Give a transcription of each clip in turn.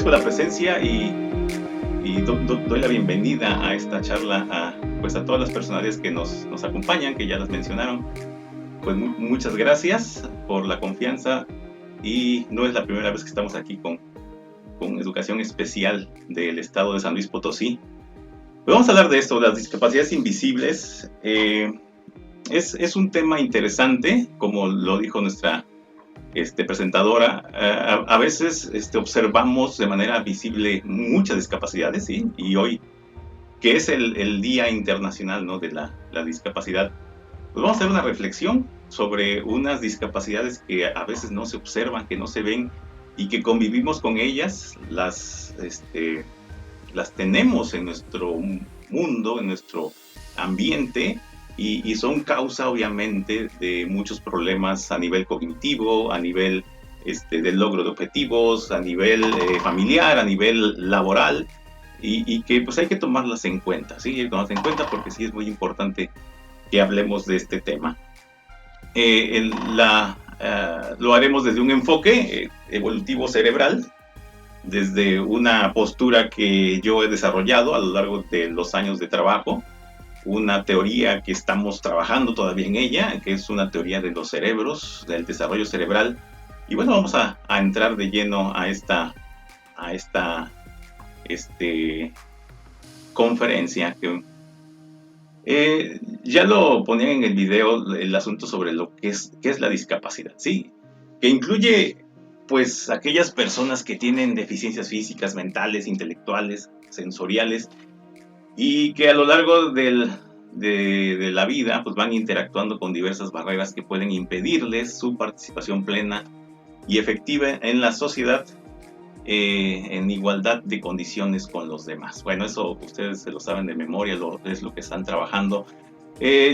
agradezco la presencia y doy la bienvenida a esta charla pues a todas las personalidades que nos acompañan, que ya las mencionaron. Pues muchas gracias por la confianza y no es la primera vez que estamos aquí con Educación Especial del Estado de San Luis Potosí. Pues vamos a hablar de esto, de las discapacidades invisibles. Es un tema interesante, como lo dijo nuestra presentadora. A veces observamos de manera visible muchas discapacidades, ¿sí? Y hoy, que es el Día Internacional, ¿no?, de la Discapacidad, pues vamos a hacer una reflexión sobre unas discapacidades que a veces no se observan, que no se ven y que convivimos con ellas, las tenemos en nuestro mundo, en nuestro ambiente, y son causa obviamente de muchos problemas a nivel cognitivo, a nivel del logro de objetivos, a nivel familiar, a nivel laboral, y que pues hay que tomarlas en cuenta, ¿sí? Hay que tomarlas en cuenta porque sí es muy importante que hablemos de este tema. Lo haremos desde un enfoque evolutivo cerebral, desde una postura que yo he desarrollado a lo largo de los años de trabajo, una teoría que estamos trabajando todavía en ella, que es una teoría de los cerebros, del desarrollo cerebral. Y bueno, vamos a entrar de lleno a esta conferencia que ya lo ponía en el video, el asunto sobre lo que es la discapacidad, sí, que incluye pues aquellas personas que tienen deficiencias físicas, mentales, intelectuales, sensoriales, y que a lo largo de la vida pues van interactuando con diversas barreras que pueden impedirles su participación plena y efectiva en la sociedad, en igualdad de condiciones con los demás. Bueno, eso ustedes se lo saben de memoria, es lo que están trabajando.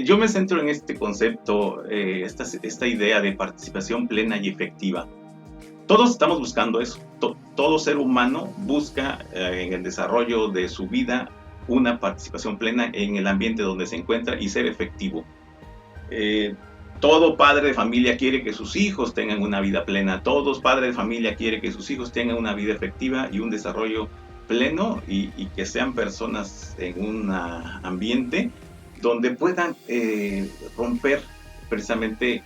Yo me centro en este concepto, esta idea de participación plena y efectiva. Todos estamos buscando eso. Todo ser humano busca en el desarrollo de su vida una participación plena en el ambiente donde se encuentra y ser efectivo. Todo padre de familia quiere que sus hijos tengan una vida plena. Todo padre de familia quiere que sus hijos tengan una vida efectiva y un desarrollo pleno, y que sean personas en un ambiente donde puedan romper precisamente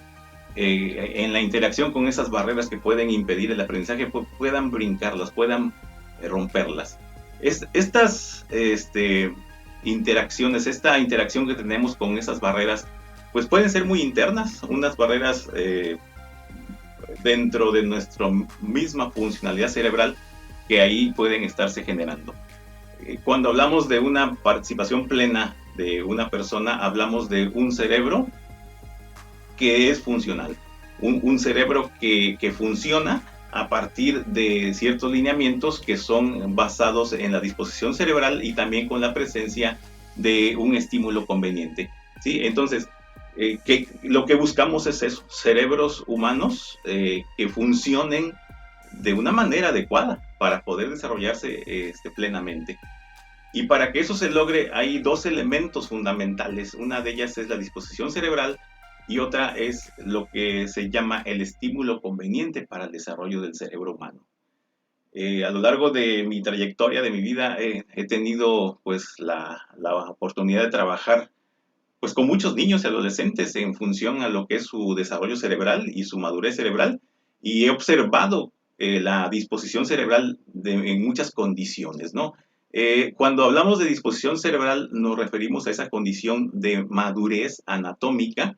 en la interacción con esas barreras que pueden impedir el aprendizaje, puedan brincarlas, puedan romperlas. Estas interacciones, esta interacción que tenemos con esas barreras, pues pueden ser muy internas, unas barreras dentro de nuestra misma funcionalidad cerebral, que ahí pueden estarse generando. Cuando hablamos de una participación plena de una persona, hablamos de un cerebro que es funcional, un cerebro que funciona a partir de ciertos lineamientos que son basados en la disposición cerebral y también con la presencia de un estímulo conveniente, ¿sí? Entonces, lo que buscamos es eso, cerebros humanos que funcionen de una manera adecuada para poder desarrollarse plenamente. Y para que eso se logre hay dos elementos fundamentales. Una de ellas es la disposición cerebral y otra es lo que se llama el estímulo conveniente para el desarrollo del cerebro humano. A lo largo de mi trayectoria, de mi vida, he tenido pues la oportunidad de trabajar pues con muchos niños y adolescentes en función a lo que es su desarrollo cerebral y su madurez cerebral, y he observado la disposición cerebral en muchas condiciones, ¿no? Cuando hablamos de disposición cerebral nos referimos a esa condición de madurez anatómica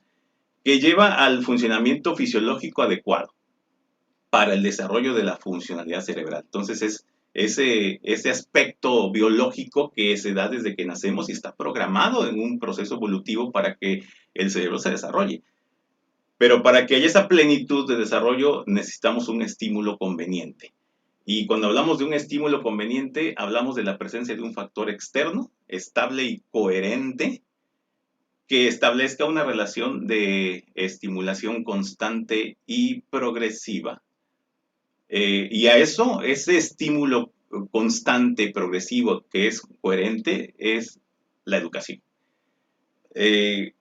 que lleva al funcionamiento fisiológico adecuado para el desarrollo de la funcionalidad cerebral. Entonces es ese aspecto biológico que se da desde que nacemos y está programado en un proceso evolutivo para que el cerebro se desarrolle. Pero para que haya esa plenitud de desarrollo necesitamos un estímulo conveniente. Y cuando hablamos de un estímulo conveniente, hablamos de la presencia de un factor externo, estable y coherente, que establezca una relación de estimulación constante y progresiva. Y a eso, ese estímulo constante, progresivo, que es coherente, es la educación. Hay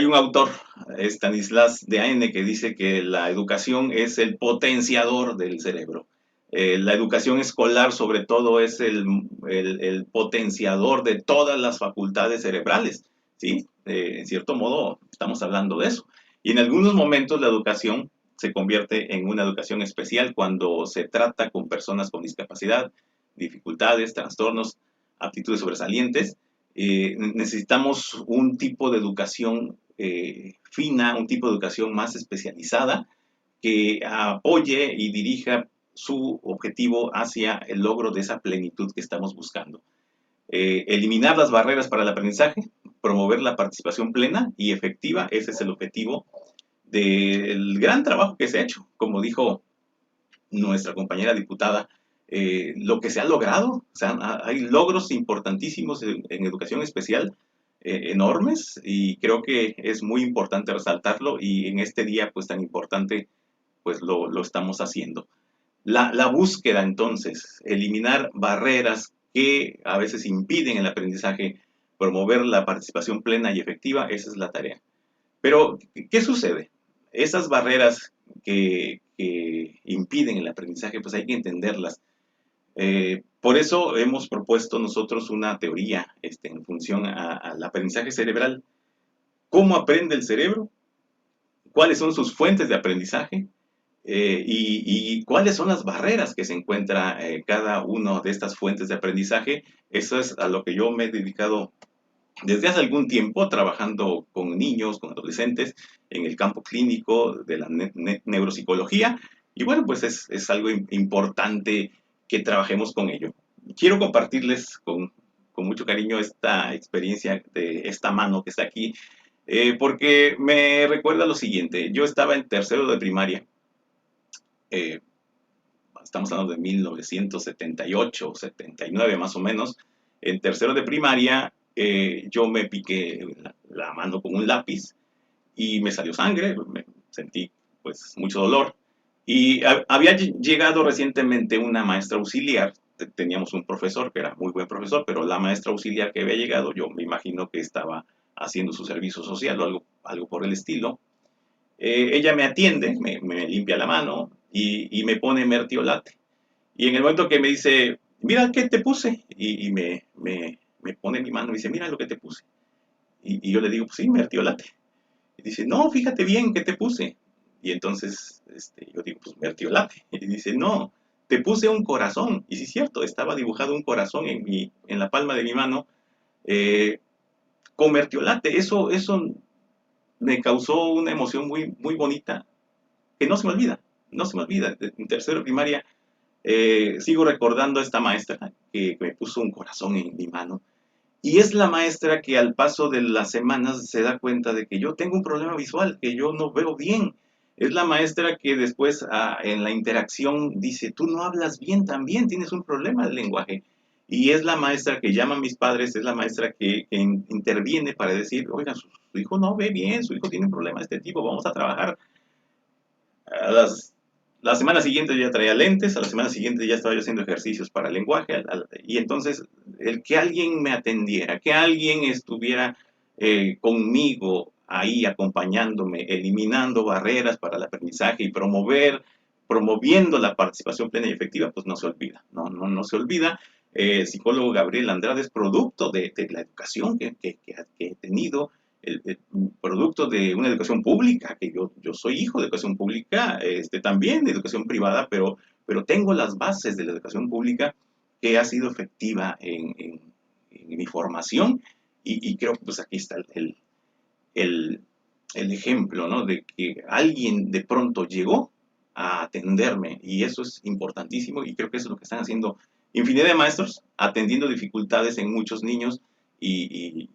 un autor, Stanislas Dehaene, que dice que la educación es el potenciador del cerebro. La educación escolar, sobre todo, es el potenciador de todas las facultades cerebrales, ¿sí? En cierto modo, estamos hablando de eso. Y en algunos momentos la educación se convierte en una educación especial cuando se trata con personas con discapacidad, dificultades, trastornos, aptitudes sobresalientes. Necesitamos un tipo de educación fina, un tipo de educación más especializada que apoye y dirija su objetivo hacia el logro de esa plenitud que estamos buscando. Eliminar las barreras para el aprendizaje, promover la participación plena y efectiva, ese es el objetivo del gran trabajo que se ha hecho. Como dijo nuestra compañera diputada, lo que se ha logrado, o sea, hay logros importantísimos en educación especial, enormes, y creo que es muy importante resaltarlo, y en este día pues tan importante pues lo estamos haciendo. La búsqueda entonces, eliminar barreras que a veces impiden el aprendizaje, promover la participación plena y efectiva, esa es la tarea. Pero, ¿qué sucede? Esas barreras que impiden el aprendizaje, pues hay que entenderlas. Por eso hemos propuesto nosotros una teoría en función al aprendizaje cerebral. ¿Cómo aprende el cerebro? ¿Cuáles son sus fuentes de aprendizaje? Y cuáles son las barreras que se encuentra cada una de estas fuentes de aprendizaje. Eso es a lo que yo me he dedicado desde hace algún tiempo, trabajando con niños, con adolescentes, en el campo clínico de la neuropsicología. Y bueno, pues es algo importante que trabajemos con ello. Quiero compartirles con mucho cariño esta experiencia de esta mano que está aquí, porque me recuerda lo siguiente. Yo estaba en tercero de primaria, eh, estamos hablando de 1978, 79 más o menos. En tercero de primaria, yo me piqué la mano con un lápiz y me salió sangre, me sentí pues mucho dolor. Y había llegado recientemente una maestra auxiliar, teníamos un profesor que era muy buen profesor, pero la maestra auxiliar que había llegado, yo me imagino que estaba haciendo su servicio social o algo por el estilo. Ella me atiende, me limpia la mano y me pone mertiolate. Y en el momento que me dice, mira qué te puse, y me pone mi mano y dice, mira lo que te puse. Y yo le digo, pues sí, mertiolate. Y dice, no, fíjate bien qué te puse. Y entonces yo digo, pues mertiolate. Y dice, no, te puse un corazón. Y sí es cierto, estaba dibujado un corazón en la palma de mi mano eh, con mertiolate. Eso me causó una emoción muy, muy bonita que no se me olvida, no se me olvida. En tercero de primaria sigo recordando a esta maestra que me puso un corazón en mi mano. Y es la maestra que al paso de las semanas se da cuenta de que yo tengo un problema visual, que yo no veo bien. Es la maestra que después en la interacción dice, tú no hablas bien también, tienes un problema de lenguaje. Y es la maestra que llama a mis padres, es la maestra que interviene para decir, oiga, su hijo no ve bien, su hijo tiene un problema de este tipo, vamos a trabajar. A la semana siguiente ya traía lentes, a la semana siguiente ya estaba yo haciendo ejercicios para el lenguaje, y entonces el que alguien me atendiera, que alguien estuviera conmigo ahí acompañándome, eliminando barreras para el aprendizaje y promoviendo la participación plena y efectiva, pues no se olvida, no se olvida. El psicólogo Gabriel Andrade es producto de la educación que he tenido, el producto de una educación pública, que yo soy hijo de educación pública, también de educación privada, pero tengo las bases de la educación pública que ha sido efectiva en mi formación, y creo que pues aquí está el, el ejemplo, ¿no? De que alguien de pronto llegó a atenderme, y eso es importantísimo, y creo que eso es lo que están haciendo infinidad de maestros, atendiendo dificultades en muchos niños y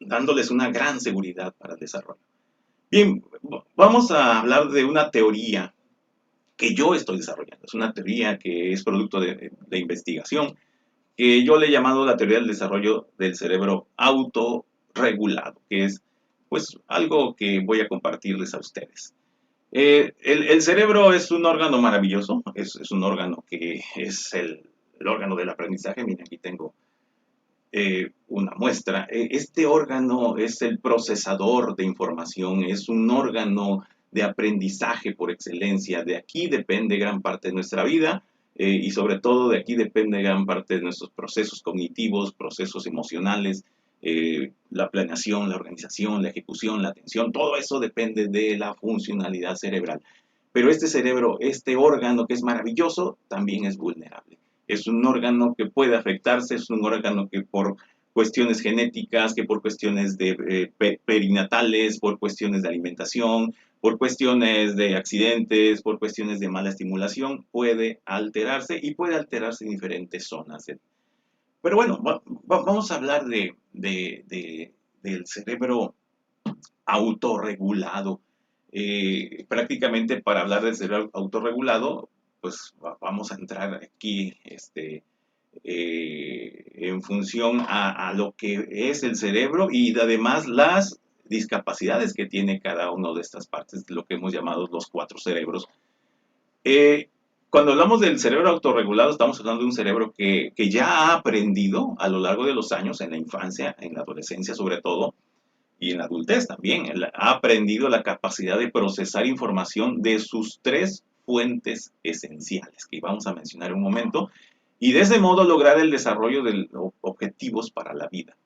dándoles una gran seguridad para el desarrollo. Bien, vamos a hablar de una teoría que yo estoy desarrollando. Es una teoría que es producto de investigación, que yo le he llamado la teoría del desarrollo del cerebro autorregulado, que es pues algo que voy a compartirles a ustedes. El cerebro es un órgano maravilloso, es un órgano que es el órgano del aprendizaje. Miren, aquí tengo una muestra. Este órgano es el procesador de información, es un órgano de aprendizaje por excelencia. De aquí depende gran parte de nuestra vida. y sobre todo de aquí depende gran parte de nuestros procesos cognitivos, procesos emocionales, la planeación, la organización, la ejecución, la atención, todo eso depende de la funcionalidad cerebral. Pero este cerebro, este órgano que es maravilloso, también es vulnerable. Es un órgano que puede afectarse, es un órgano que por cuestiones genéticas, que por cuestiones de perinatales, por cuestiones de alimentación, por cuestiones de accidentes, por cuestiones de mala estimulación, puede alterarse y puede alterarse en diferentes zonas. Pero bueno, vamos a hablar del cerebro autorregulado. Prácticamente para hablar del cerebro autorregulado, pues vamos a entrar aquí en función a lo que es el cerebro y además las discapacidades que tiene cada una de estas partes, lo que hemos llamado los cuatro cerebros. Eh, Cuando hablamos del cerebro autorregulado, estamos hablando de un cerebro que ya ha aprendido a lo largo de los años, en la infancia, en la adolescencia sobre todo, y en la adultez también, él ha aprendido la capacidad de procesar información de sus tres fuentes esenciales, que vamos a mencionar en un momento, y de ese modo lograr el desarrollo de objetivos para la vida.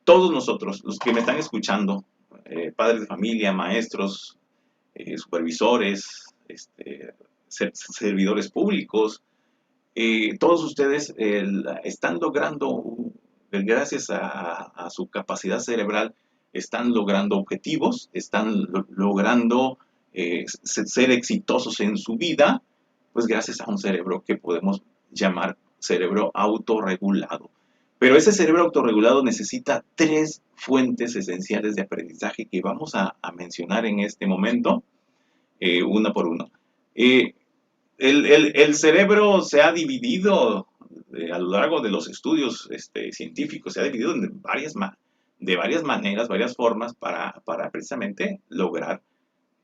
Todos nosotros, los que me están escuchando, padres de familia, maestros, supervisores, servidores públicos, todos ustedes están logrando, gracias a su capacidad cerebral, están logrando objetivos, están logrando ser exitosos en su vida, pues gracias a un cerebro que podemos llamar cerebro autorregulado. Pero ese cerebro autorregulado necesita tres fuentes esenciales de aprendizaje que vamos a mencionar en este momento, una por una. Eh, el cerebro se ha dividido a lo largo de los estudios científicos, se ha dividido de varias maneras, varias formas para precisamente lograr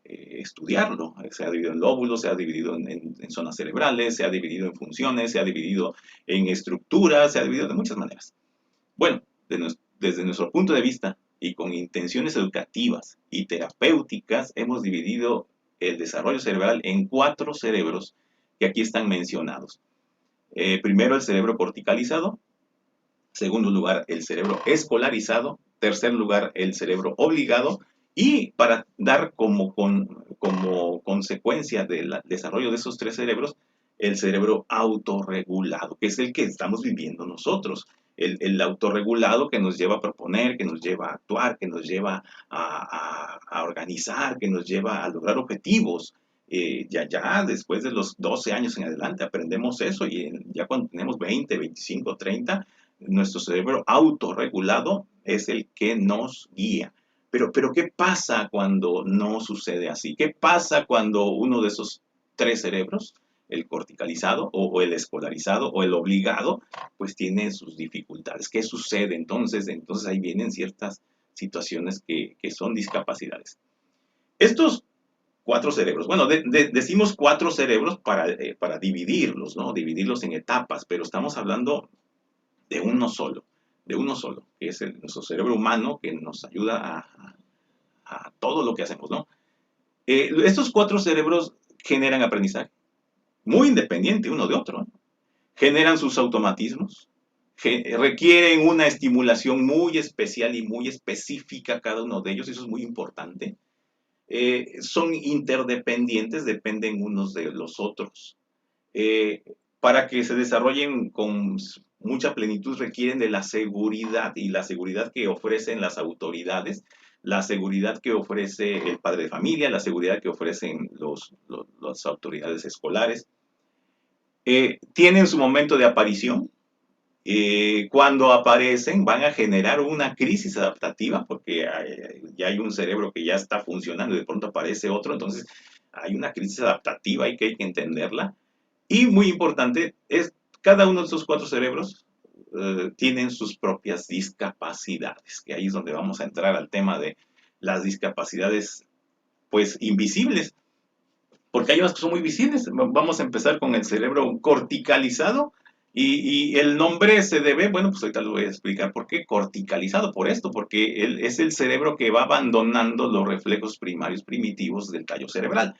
estudiarlo. Se ha dividido en lóbulos, se ha dividido en zonas cerebrales, se ha dividido en funciones, se ha dividido en estructuras, se ha dividido de muchas maneras. Bueno, desde nuestro punto de vista y con intenciones educativas y terapéuticas, hemos dividido el desarrollo cerebral en cuatro cerebros que aquí están mencionados. Primero, el cerebro corticalizado. Segundo lugar, el cerebro escolarizado. Tercer lugar, el cerebro obligado. Y para dar como consecuencia del desarrollo de esos tres cerebros, el cerebro autorregulado, que es el que estamos viviendo nosotros. El autorregulado que nos lleva a proponer, que nos lleva a actuar, que nos lleva a organizar, que nos lleva a lograr objetivos. Ya después de los 12 años en adelante aprendemos eso y ya cuando tenemos 20, 25, 30, nuestro cerebro autorregulado es el que nos guía. Pero ¿qué pasa cuando no sucede así? ¿Qué pasa cuando uno de esos tres cerebros, el corticalizado o el escolarizado o el obligado, pues tiene sus dificultades? ¿Qué sucede entonces? Entonces ahí vienen ciertas situaciones que son discapacidades. Estos cuatro cerebros, bueno, decimos cuatro cerebros para dividirlos, ¿no? Dividirlos en etapas, pero estamos hablando de uno solo, que es nuestro cerebro humano que nos ayuda a todo lo que hacemos, ¿no? Estos cuatro cerebros generan aprendizaje, muy independiente uno de otro, ¿no? Generan sus automatismos, requieren una estimulación muy especial y muy específica cada uno de ellos, eso es muy importante. Son interdependientes, dependen unos de los otros. Eh, para que se desarrollen con mucha plenitud requieren de la seguridad y la seguridad que ofrecen las autoridades, la seguridad que ofrece el padre de familia, la seguridad que ofrecen las autoridades escolares. Tienen su momento de aparición. Cuando aparecen van a generar una crisis adaptativa porque ya hay un cerebro que ya está funcionando y de pronto aparece otro, entonces hay una crisis adaptativa y que hay que entenderla. Y muy importante, es cada uno de esos cuatro cerebros tienen sus propias discapacidades, que ahí es donde vamos a entrar al tema de las discapacidades, pues, invisibles, porque hay unas que son muy visibles. Vamos a empezar con el cerebro corticalizado, y el nombre se debe, bueno, pues ahorita lo voy a explicar por qué corticalizado, por esto, porque es el cerebro que va abandonando los reflejos primarios primitivos del tallo cerebral.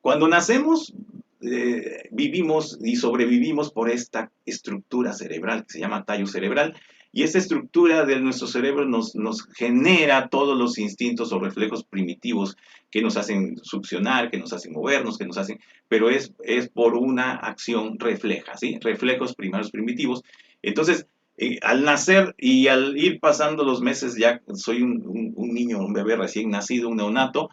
Cuando nacemos, vivimos y sobrevivimos por esta estructura cerebral que se llama tallo cerebral. Y esta estructura de nuestro cerebro nos genera todos los instintos o reflejos primitivos que nos hacen succionar, que nos hacen movernos, que nos hacen, pero es por una acción refleja, ¿sí? Reflejos primarios primitivos. Entonces, al nacer y al ir pasando los meses, ya soy un niño, un bebé recién nacido, un neonato,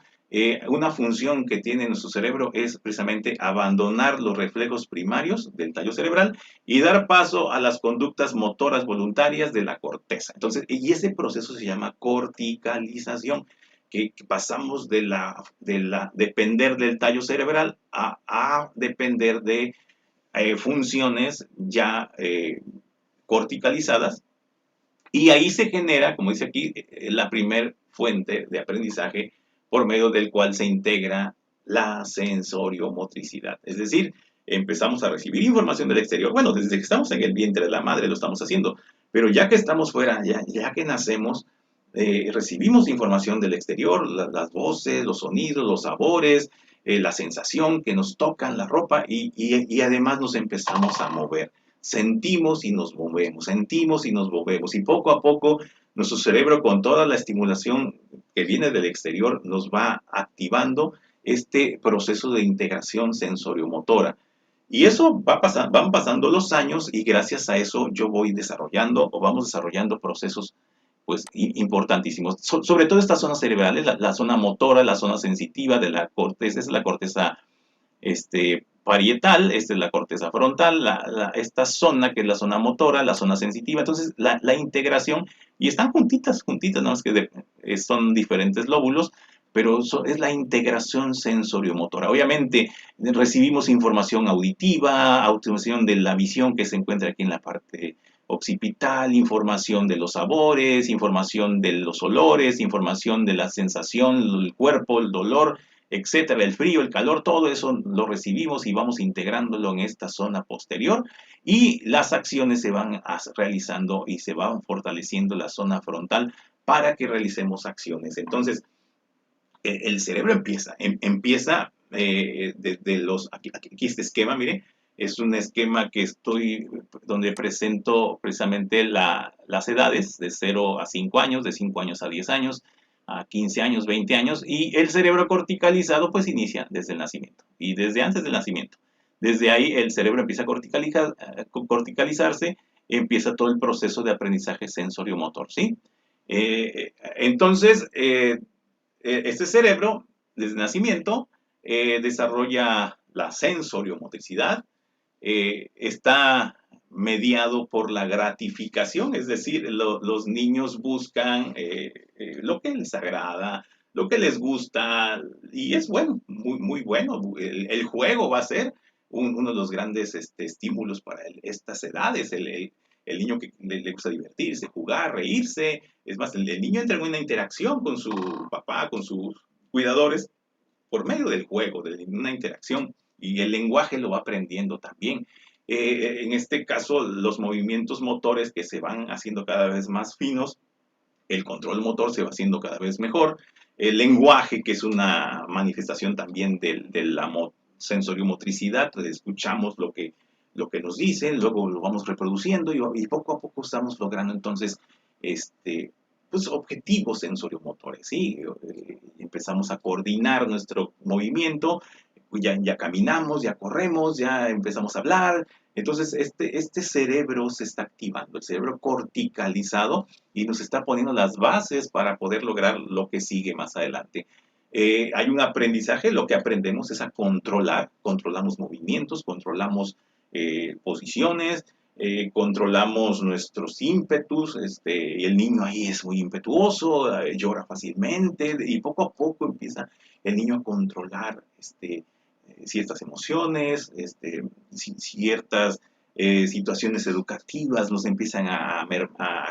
una función que tiene nuestro cerebro es precisamente abandonar los reflejos primarios del tallo cerebral y dar paso a las conductas motoras voluntarias de la corteza. Entonces, y ese proceso se llama corticalización, que pasamos de depender del tallo cerebral a depender de funciones ya corticalizadas, y ahí se genera, como dice aquí, la primer fuente de aprendizaje por medio del cual se integra la sensoriomotricidad. Es decir, empezamos a recibir información del exterior. Bueno, desde que estamos en el vientre de la madre lo estamos haciendo, pero ya que estamos fuera, ya que nacemos, recibimos información del exterior, las voces, los sonidos, los sabores, la sensación que nos tocan la ropa y además nos empezamos a mover. Sentimos y nos movemos, sentimos y nos movemos. Y poco a poco nuestro cerebro, con toda la estimulación que viene del exterior, nos va activando este proceso de integración sensoriomotora. Y eso van pasando los años y gracias a eso yo voy desarrollando o vamos desarrollando procesos pues importantísimos. Sobre todo estas zonas cerebrales, la zona motora, la zona sensitiva de la corteza, es la corteza parietal, esta es la corteza frontal, esta zona que es la zona motora, la zona sensitiva, entonces la integración, y están juntitas, juntitas, ¿no? Es que son diferentes lóbulos, pero es la integración sensoriomotora. Obviamente recibimos información auditiva, audición de la visión que se encuentra aquí en la parte occipital, información de los sabores, información de los olores, información de la sensación, el cuerpo, el dolor, etcétera, el frío, el calor, todo eso lo recibimos y vamos integrándolo en esta zona posterior y las acciones se van realizando y se van fortaleciendo la zona frontal para que realicemos acciones. Entonces, el cerebro empieza de los, aquí este esquema, mire, es un esquema que donde presento precisamente las edades de 0 a 5 años, de 5 años a 10 años, a 15 años, 20 años, y el cerebro corticalizado pues inicia desde el nacimiento, y desde antes del nacimiento. Desde ahí el cerebro empieza a corticalizarse, empieza todo el proceso de aprendizaje sensoriomotor, ¿sí? Entonces, este cerebro, desde nacimiento, desarrolla la sensoriomotricidad, está mediado por la gratificación, es decir, los niños buscan lo que les agrada, lo que les gusta, y es bueno, muy, muy bueno. El juego va a ser uno de los grandes estímulos para estas edades, el niño que le gusta divertirse, jugar, reírse. Es más, el niño entra en una interacción con su papá, con sus cuidadores, por medio del juego, de una interacción, y el lenguaje lo va aprendiendo también. En este caso, los movimientos motores que se van haciendo cada vez más finos, el control motor se va haciendo cada vez mejor, el lenguaje, que es una manifestación también de la sensoriomotricidad, escuchamos lo que nos dicen, luego lo vamos reproduciendo y poco a poco estamos logrando entonces pues, objetivos sensoriomotores, ¿sí? Empezamos a coordinar nuestro movimiento, ya caminamos, ya corremos, ya empezamos a hablar. Entonces, este cerebro se está activando, el cerebro corticalizado, y nos está poniendo las bases para poder lograr lo que sigue más adelante. Hay un aprendizaje, lo que aprendemos es a controlamos movimientos, controlamos posiciones, controlamos nuestros ímpetus, el niño ahí es muy impetuoso, llora fácilmente, y poco a poco empieza el niño a controlar ciertas emociones, ciertas situaciones educativas, nos empiezan a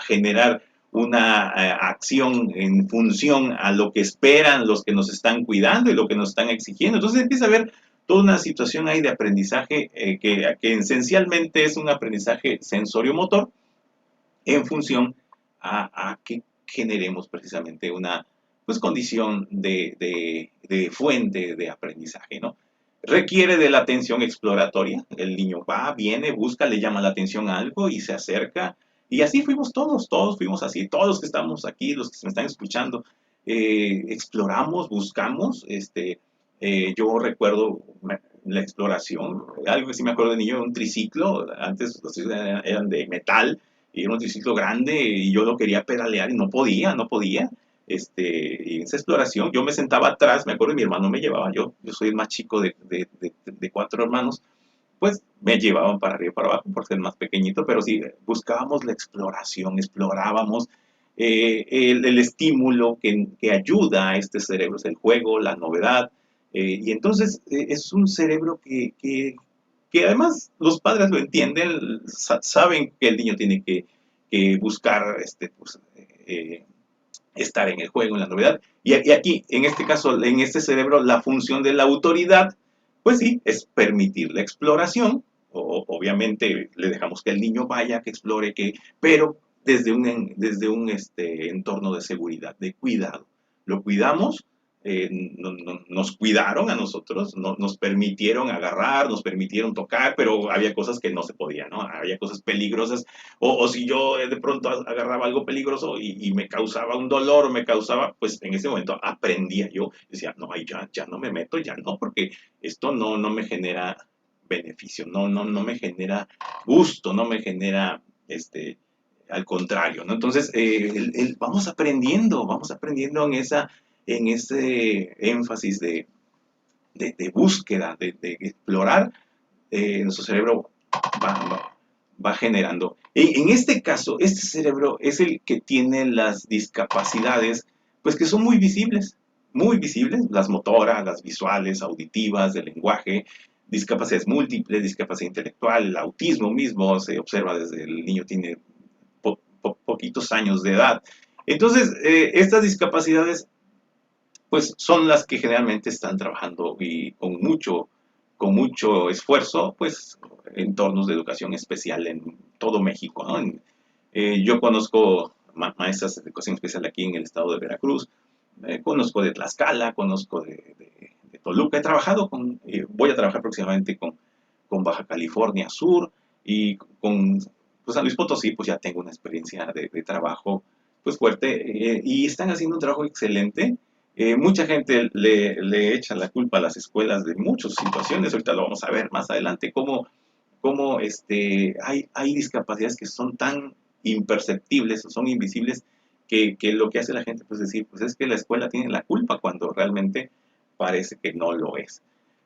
generar una acción en función a lo que esperan los que nos están cuidando y lo que nos están exigiendo. Entonces empieza a haber toda una situación ahí de aprendizaje que esencialmente es un aprendizaje sensoriomotor en función a que generemos precisamente una pues, condición de fuente de aprendizaje, ¿no? requiere de la atención exploratoria. El niño va, viene, busca, le llama la atención a algo y se acerca. Y así fuimos todos fuimos así, todos los que estamos aquí, los que se me están escuchando, exploramos, buscamos. Yo recuerdo la exploración, algo que sí me acuerdo de niño, un triciclo. Antes los triciclos eran de metal y era un triciclo grande y yo lo quería pedalear y no podía. Y en esa exploración yo me sentaba atrás, me acuerdo, mi hermano me llevaba, yo soy el más chico de cuatro hermanos, pues me llevaban para arriba y para abajo por ser más pequeñito, pero sí, buscábamos la exploración, explorábamos el estímulo que ayuda a este cerebro, es el juego, la novedad, y entonces es un cerebro que además los padres lo entienden, saben que el niño tiene que buscar pues, estar en el juego, en la novedad. Y aquí, en este caso, en este cerebro, la función de la autoridad, pues sí, es permitir la exploración. Obviamente le dejamos que el niño vaya, que explore, pero desde un entorno de seguridad, de cuidado. Lo cuidamos, nos cuidaron a nosotros, nos permitieron agarrar, nos permitieron tocar, pero había cosas que no se podían, ¿no? Había cosas peligrosas o si yo de pronto agarraba algo peligroso y me causaba un dolor, me causaba, pues en ese momento aprendía yo, decía, no, ahí ya no me meto, ya no, porque esto no me genera beneficio, no me genera gusto, no me genera, al contrario, ¿no? Entonces, vamos aprendiendo en ese énfasis de búsqueda, de explorar, nuestro cerebro va generando. En este caso, este cerebro es el que tiene las discapacidades, pues que son muy visibles, las motoras, las visuales, auditivas, del lenguaje, discapacidades múltiples, discapacidad intelectual, el autismo mismo se observa desde el niño tiene poquitos años de edad. Entonces, estas discapacidades pues son las que generalmente están trabajando y con mucho esfuerzo, pues, entornos de educación especial en todo México, ¿no? Yo conozco maestras de educación especial aquí en el estado de Veracruz, conozco de Tlaxcala, conozco de Toluca, he trabajado voy a trabajar próximamente con Baja California Sur y con pues, San Luis Potosí, pues ya tengo una experiencia de trabajo pues fuerte y están haciendo un trabajo excelente. Mucha gente le echa la culpa a las escuelas de muchas situaciones, ahorita lo vamos a ver más adelante, cómo hay discapacidades que son tan imperceptibles, son invisibles, que lo que hace la gente pues decir, pues es que la escuela tiene la culpa cuando realmente parece que no lo es.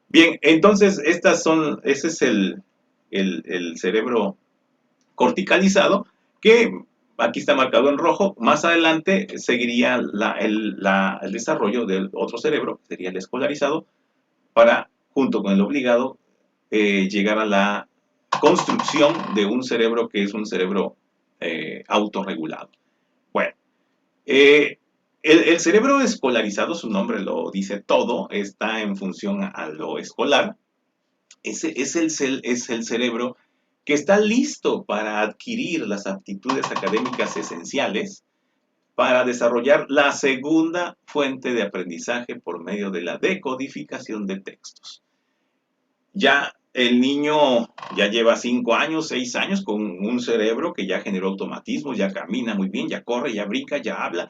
Bien, entonces ese es el cerebro corticalizado, que aquí está marcado en rojo. Más adelante seguiría el desarrollo del otro cerebro, que sería el escolarizado, para, junto con el obligado, llegar a la construcción de un cerebro que es un cerebro autorregulado. Bueno, el cerebro escolarizado, su nombre lo dice todo, está en función a lo escolar. Es el cerebro que está listo para adquirir las aptitudes académicas esenciales para desarrollar la segunda fuente de aprendizaje por medio de la decodificación de textos. Ya el niño ya lleva 5 años, 6 años con un cerebro que ya generó automatismos, ya camina muy bien, ya corre, ya brinca, ya habla.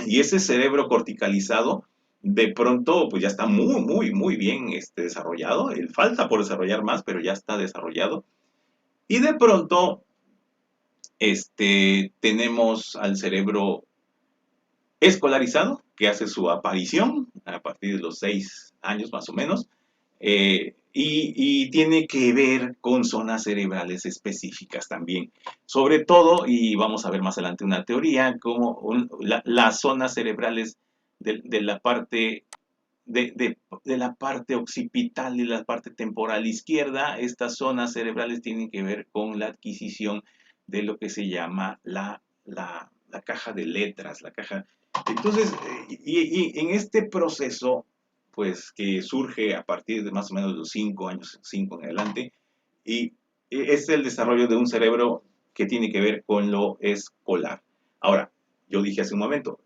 Y ese cerebro corticalizado de pronto pues ya está muy bien desarrollado. Él falta por desarrollar más, pero ya está desarrollado. Y de pronto tenemos al cerebro escolarizado, que hace su aparición a partir de los 6 años más o menos, y tiene que ver con zonas cerebrales específicas también. Sobre todo, y vamos a ver más adelante una teoría, como las zonas cerebrales de la parte de la parte occipital y la parte temporal izquierda, estas zonas cerebrales tienen que ver con la adquisición de lo que se llama la caja de letras, la caja. Entonces, y en este proceso, pues que surge a partir de más o menos los 5 años, 5 en adelante, y es el desarrollo de un cerebro que tiene que ver con lo escolar. Ahora, yo dije hace un momento,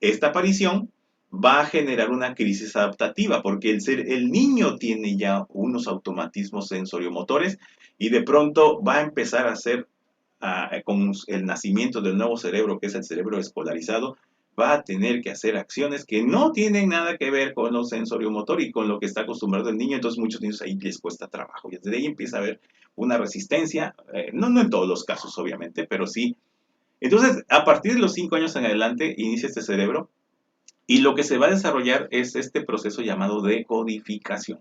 esta aparición va a generar una crisis adaptativa, porque el niño tiene ya unos automatismos sensoriomotores y de pronto va a empezar a hacer, con el nacimiento del nuevo cerebro, que es el cerebro escolarizado, va a tener que hacer acciones que no tienen nada que ver con lo sensoriomotor y con lo que está acostumbrado el niño. Entonces muchos niños ahí les cuesta trabajo y desde ahí empieza a haber una resistencia, no en todos los casos obviamente, pero sí. Entonces, a partir de los 5 años en adelante inicia este cerebro y lo que se va a desarrollar es este proceso llamado decodificación.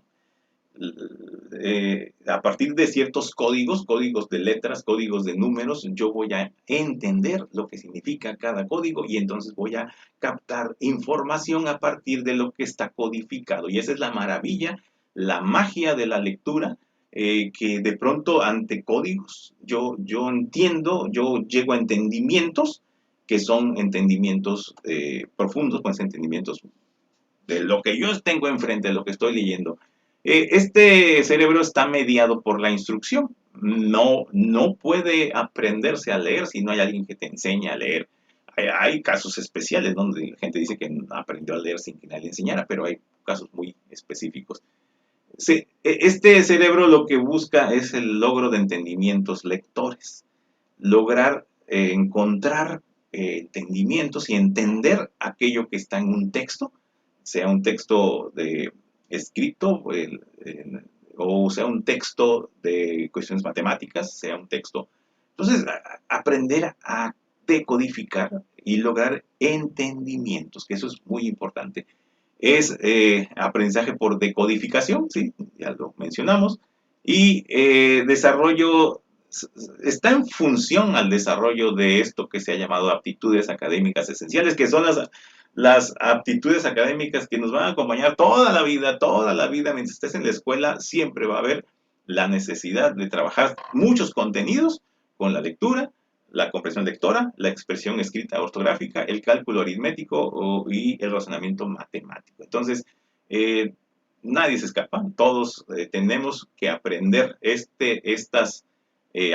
A partir de ciertos códigos, códigos de letras, códigos de números, yo voy a entender lo que significa cada código y entonces voy a captar información a partir de lo que está codificado. Y esa es la maravilla, la magia de la lectura, que de pronto ante códigos yo entiendo, yo llego a entendimientos que son entendimientos profundos, pues entendimientos de lo que yo tengo enfrente, de lo que estoy leyendo. Este cerebro está mediado por la instrucción. No puede aprenderse a leer si no hay alguien que te enseñe a leer. Hay casos especiales donde la gente dice que aprendió a leer sin que nadie le enseñara, pero hay casos muy específicos. Sí, este cerebro lo que busca es el logro de entendimientos lectores, lograr encontrar entendimientos y entender aquello que está en un texto, sea un texto de escrito o sea un texto de cuestiones matemáticas, sea un texto. Entonces, aprender a decodificar y lograr entendimientos, que eso es muy importante. Es aprendizaje por decodificación, sí, ya lo mencionamos, y desarrollo está en función al desarrollo de esto que se ha llamado aptitudes académicas esenciales, que son las aptitudes académicas que nos van a acompañar toda la vida, mientras estés en la escuela, siempre va a haber la necesidad de trabajar muchos contenidos con la lectura, la comprensión lectora, la expresión escrita ortográfica, el cálculo aritmético y el razonamiento matemático. Entonces, eh, nadie se escapa, todos tenemos que aprender estas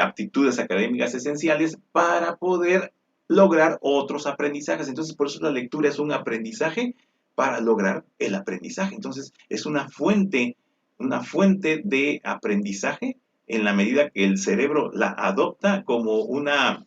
aptitudes académicas esenciales para poder lograr otros aprendizajes. Entonces, por eso la lectura es un aprendizaje para lograr el aprendizaje. Entonces, es una fuente de aprendizaje en la medida que el cerebro la adopta como una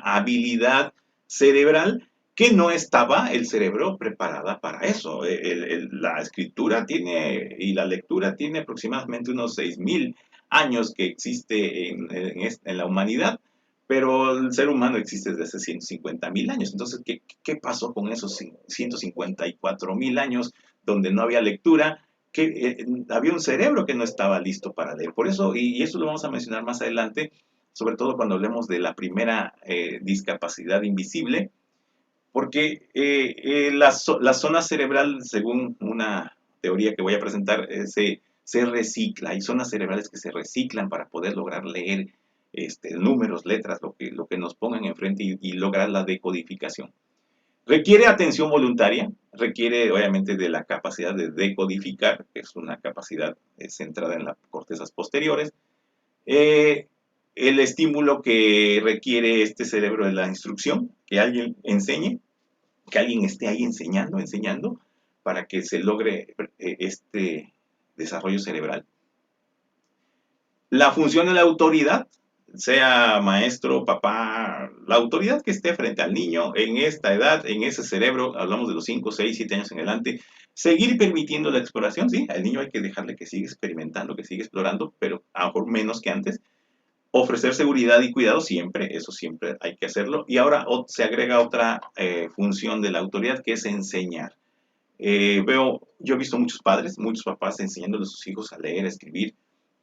habilidad cerebral que no estaba el cerebro preparada para eso. La escritura tiene y la lectura tiene aproximadamente unos 6.000 años que existe en la humanidad, pero el ser humano existe desde hace 150.000 años. Entonces, ¿qué pasó con esos 154.000 años donde no había lectura? Que había un cerebro que no estaba listo para leer. Por eso, y eso lo vamos a mencionar más adelante, sobre todo cuando hablemos de la primera discapacidad invisible, porque la zona cerebral, según una teoría que voy a presentar, se recicla. Hay zonas cerebrales que se reciclan para poder lograr leer números, letras, lo que nos pongan enfrente y lograr la decodificación. Requiere atención voluntaria, requiere obviamente de la capacidad de decodificar, que es una capacidad centrada en las cortezas posteriores. Eh, el estímulo que requiere este cerebro de la instrucción, que alguien enseñe, que alguien esté ahí enseñando, para que se logre este desarrollo cerebral. La función de la autoridad, sea maestro, papá, la autoridad que esté frente al niño en esta edad, en ese cerebro, hablamos de los 5, 6, 7 años en adelante, seguir permitiendo la exploración, sí, al niño hay que dejarle que siga experimentando, que siga explorando, pero a lo mejor menos que antes. Ofrecer seguridad y cuidado siempre, eso siempre hay que hacerlo. Y ahora se agrega otra función de la autoridad que es enseñar. Yo he visto muchos padres, muchos papás enseñándole a sus hijos a leer, a escribir,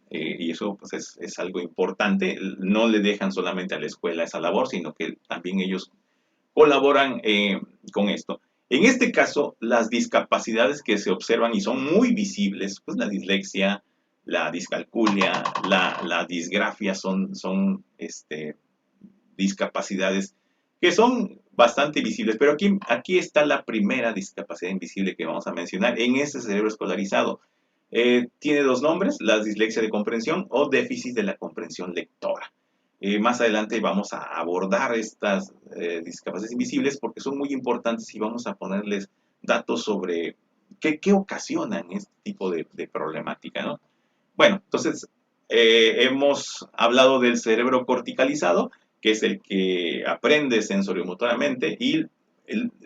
y eso pues es algo importante. No le dejan solamente a la escuela esa labor, sino que también ellos colaboran con esto. En este caso, las discapacidades que se observan y son muy visibles, pues la dislexia, la discalculia, la disgrafia son discapacidades que son bastante visibles, pero aquí está la primera discapacidad invisible que vamos a mencionar en este cerebro escolarizado. Tiene dos nombres, la dislexia de comprensión o déficit de la comprensión lectora. Más adelante vamos a abordar estas discapacidades invisibles porque son muy importantes y vamos a ponerles datos sobre qué ocasionan este tipo de problemática, ¿no? Bueno, entonces hemos hablado del cerebro corticalizado, que es el que aprende sensoriomotoramente, y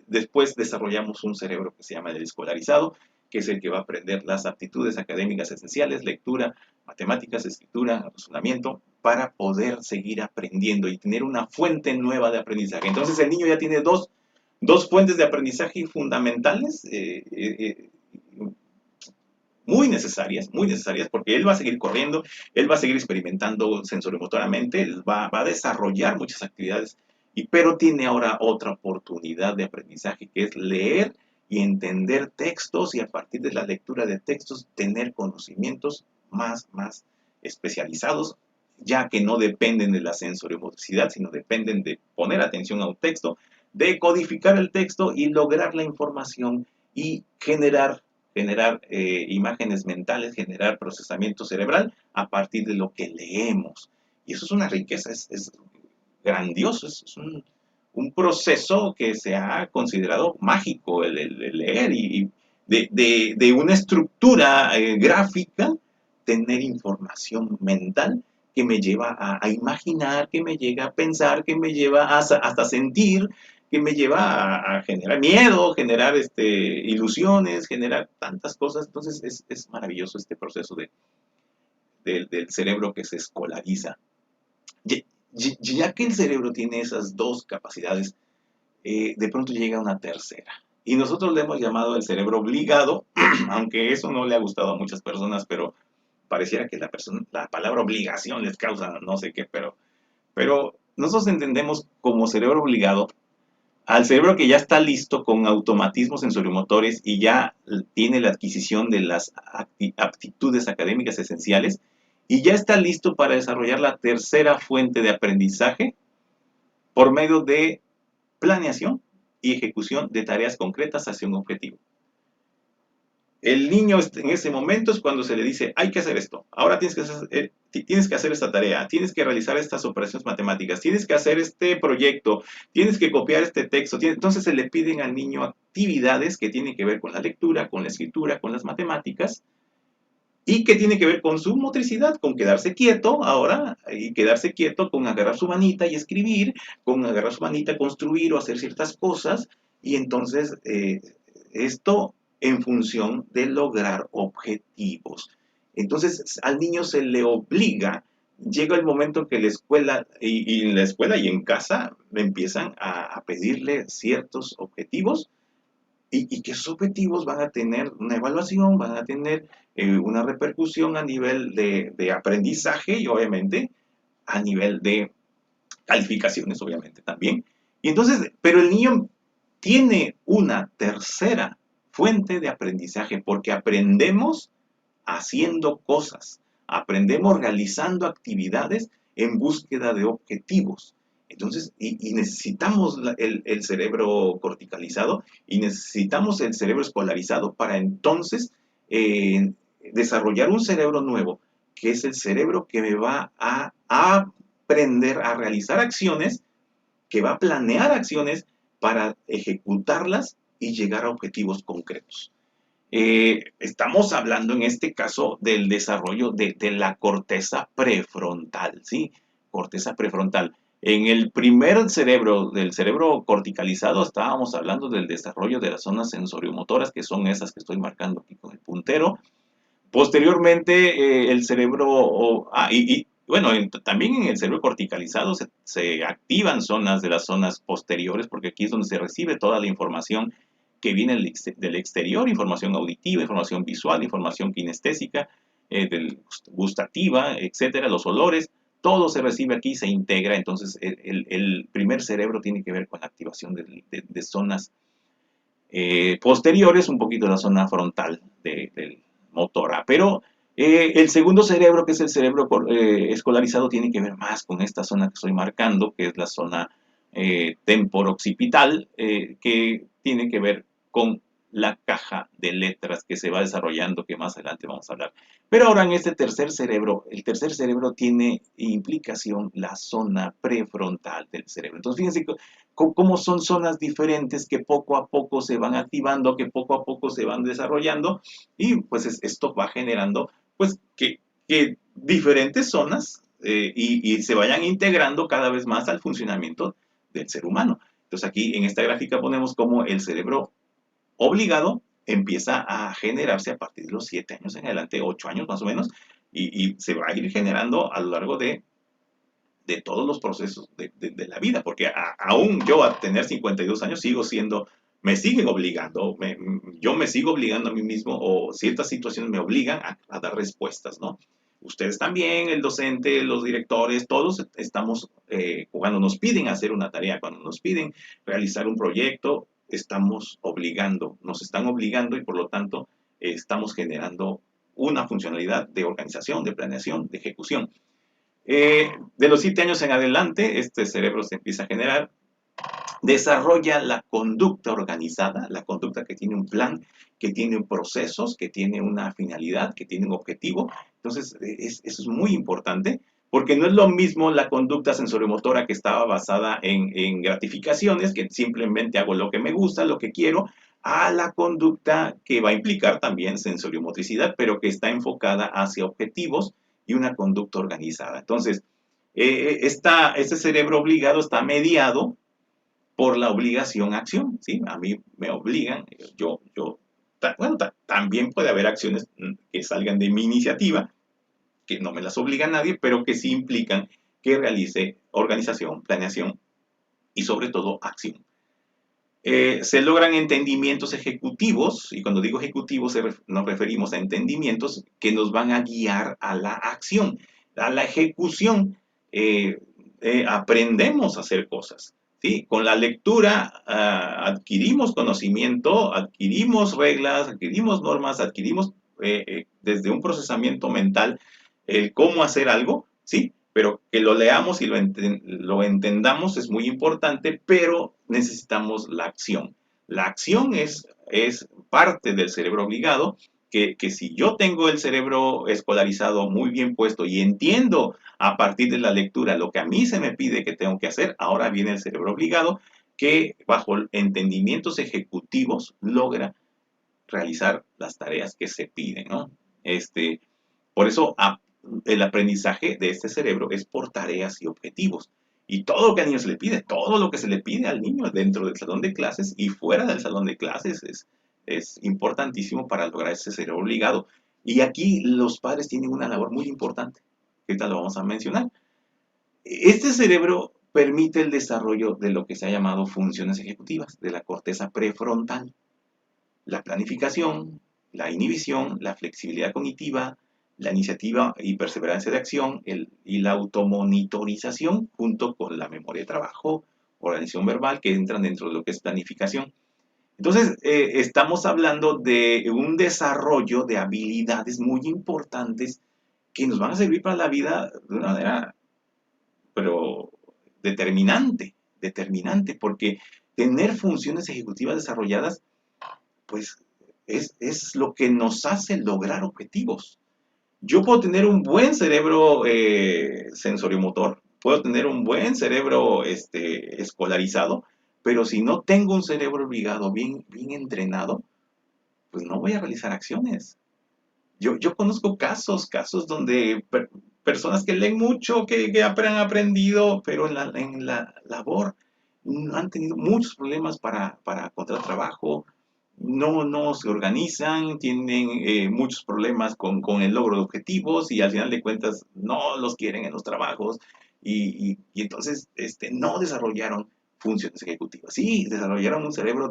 después desarrollamos un cerebro que se llama el escolarizado, que es el que va a aprender las aptitudes académicas esenciales, lectura, matemáticas, escritura, razonamiento, para poder seguir aprendiendo y tener una fuente nueva de aprendizaje. Entonces el niño ya tiene dos fuentes de aprendizaje fundamentales, muy necesarias, porque él va a seguir corriendo, él va a seguir experimentando sensorimotoramente, él va a desarrollar muchas actividades, pero tiene ahora otra oportunidad de aprendizaje, que es leer y entender textos y a partir de la lectura de textos tener conocimientos más especializados, ya que no dependen de la sensorimotricidad, sino dependen de poner atención a un texto, de codificar el texto y lograr la información y generar imágenes mentales, generar procesamiento cerebral a partir de lo que leemos. Y eso es una riqueza, es grandioso, es un proceso que se ha considerado mágico el leer y de una estructura gráfica, tener información mental que me lleva a imaginar, que me llega a pensar, que me lleva hasta sentir, que me lleva a generar miedo, generar ilusiones, generar tantas cosas. Entonces es maravilloso este proceso del cerebro que se escolariza. Ya que el cerebro tiene esas dos capacidades, de pronto llega una tercera. Y nosotros le hemos llamado el cerebro obligado, aunque eso no le ha gustado a muchas personas, pero pareciera que la palabra obligación les causa no sé qué, pero nosotros entendemos como cerebro obligado al cerebro que ya está listo con automatismos sensoriomotores y ya tiene la adquisición de las aptitudes académicas esenciales y ya está listo para desarrollar la tercera fuente de aprendizaje por medio de planeación y ejecución de tareas concretas hacia un objetivo. El niño en ese momento es cuando se le dice, hay que hacer esto, ahora tienes que hacer esta tarea, tienes que realizar estas operaciones matemáticas, tienes que hacer este proyecto, tienes que copiar este texto. Entonces se le piden al niño actividades que tienen que ver con la lectura, con la escritura, con las matemáticas, y que tiene que ver con su motricidad, con quedarse quieto ahora, y quedarse quieto con agarrar su manita y escribir, con agarrar su manita, construir o hacer ciertas cosas, y entonces esto en función de lograr objetivos. Entonces al niño se le obliga, llega el momento que la escuela, y en la escuela y en casa, empiezan a pedirle ciertos objetivos, y que esos objetivos van a tener una evaluación, van a tener una repercusión a nivel de aprendizaje y obviamente a nivel de calificaciones, obviamente también. Y entonces, pero el niño tiene una tercera fuente de aprendizaje porque aprendemos haciendo cosas, aprendemos realizando actividades en búsqueda de objetivos. Entonces, y necesitamos el cerebro corticalizado y necesitamos el cerebro escolarizado para entonces desarrollar un cerebro nuevo, que es el cerebro que me va a aprender a realizar acciones, que va a planear acciones para ejecutarlas y llegar a objetivos concretos. Estamos hablando en este caso del desarrollo de la corteza prefrontal, ¿sí? Corteza prefrontal. En el primer cerebro, del cerebro corticalizado, estábamos hablando del desarrollo de las zonas sensoriomotoras, que son esas que estoy marcando aquí con el puntero. Posteriormente, el cerebro, bueno, también en el cerebro corticalizado se activan zonas de las zonas posteriores, porque aquí es donde se recibe toda la información que viene del exterior, información auditiva, información visual, información kinestésica, gustativa, etcétera, los olores, todo se recibe aquí, se integra. Entonces el primer cerebro tiene que ver con la activación de zonas posteriores, un poquito la zona frontal del motora. Pero el segundo cerebro, que es el cerebro escolarizado, tiene que ver más con esta zona que estoy marcando, que es la zona temporooccipital, que tiene que ver con la caja de letras que se va desarrollando, que más adelante vamos a hablar. Pero ahora en este tercer cerebro, el tercer cerebro tiene implicación la zona prefrontal del cerebro. Entonces, fíjense cómo son zonas diferentes que poco a poco se van activando, que poco a poco se van desarrollando, y pues esto va generando pues que diferentes zonas y se vayan integrando cada vez más al funcionamiento del ser humano. Entonces aquí en esta gráfica ponemos cómo el cerebro obligado empieza a generarse a partir de los 7 años en adelante, 8 años más o menos, y se va a ir generando a lo largo de todos los procesos de la vida, porque aún yo a tener 52 años sigo siendo, me siguen obligando, yo me sigo obligando a mí mismo o ciertas situaciones me obligan a dar respuestas, ¿no? Ustedes también, el docente, los directores, todos estamos, cuando nos piden hacer una tarea, cuando nos piden realizar un proyecto, estamos obligando, nos están obligando y por lo tanto estamos generando una funcionalidad de organización, de planeación, de ejecución. De los 7 años en adelante, este cerebro se empieza a generar, desarrolla la conducta organizada, la conducta que tiene un plan, que tiene procesos, que tiene una finalidad, que tiene un objetivo. Entonces, eso es muy importante, porque no es lo mismo la conducta sensoriomotora que estaba basada en gratificaciones, que simplemente hago lo que me gusta, lo que quiero, a la conducta que va a implicar también sensoriomotricidad, pero que está enfocada hacia objetivos y una conducta organizada. Entonces, este cerebro obligado está mediado por la obligación a acción, ¿sí? A mí me obligan, bueno, también puede haber acciones que salgan de mi iniciativa, que no me las obliga nadie, pero que sí implican que realice organización, planeación y sobre todo acción. Se logran entendimientos ejecutivos, y cuando digo ejecutivos nos referimos a entendimientos que nos van a guiar a la acción, a la ejecución. Aprendemos a hacer cosas. ¿Sí? Con la lectura adquirimos conocimiento, adquirimos reglas, adquirimos normas, adquirimos desde un procesamiento mental el cómo hacer algo, ¿sí? Pero que lo leamos y lo entendamos es muy importante, pero necesitamos la acción. La acción es parte del cerebro obligado, que si yo tengo el cerebro escolarizado muy bien puesto y entiendo a partir de la lectura lo que a mí se me pide que tengo que hacer, ahora viene el cerebro obligado, que bajo entendimientos ejecutivos logra realizar las tareas que se piden, ¿no? Por eso el aprendizaje de este cerebro es por tareas y objetivos. Y todo lo que al niño se le pide, todo lo que se le pide al niño dentro del salón de clases y fuera del salón de clases es importantísimo para lograr ese cerebro obligado. Y aquí los padres tienen una labor muy importante, que ahorita lo vamos a mencionar. Este cerebro permite el desarrollo de lo que se ha llamado funciones ejecutivas de la corteza prefrontal, la planificación, la inhibición, la flexibilidad cognitiva, la iniciativa y perseverancia de acción y la automonitorización junto con la memoria de trabajo, organización verbal, que entran dentro de lo que es planificación. Entonces, estamos hablando de un desarrollo de habilidades muy importantes que nos van a servir para la vida de una manera, pero determinante, porque tener funciones ejecutivas desarrolladas, pues es lo que nos hace lograr objetivos. Yo puedo tener un buen cerebro sensoriomotor, puedo tener un buen cerebro escolarizado, pero si no tengo un cerebro obligado bien entrenado, pues no voy a realizar acciones. Yo conozco casos donde personas que leen mucho, que han aprendido, pero en la labor han tenido muchos problemas para encontrar trabajo, no se organizan, tienen muchos problemas con el logro de objetivos y al final de cuentas no los quieren en los trabajos y entonces no desarrollaron funciones ejecutivas. Sí, desarrollaron un cerebro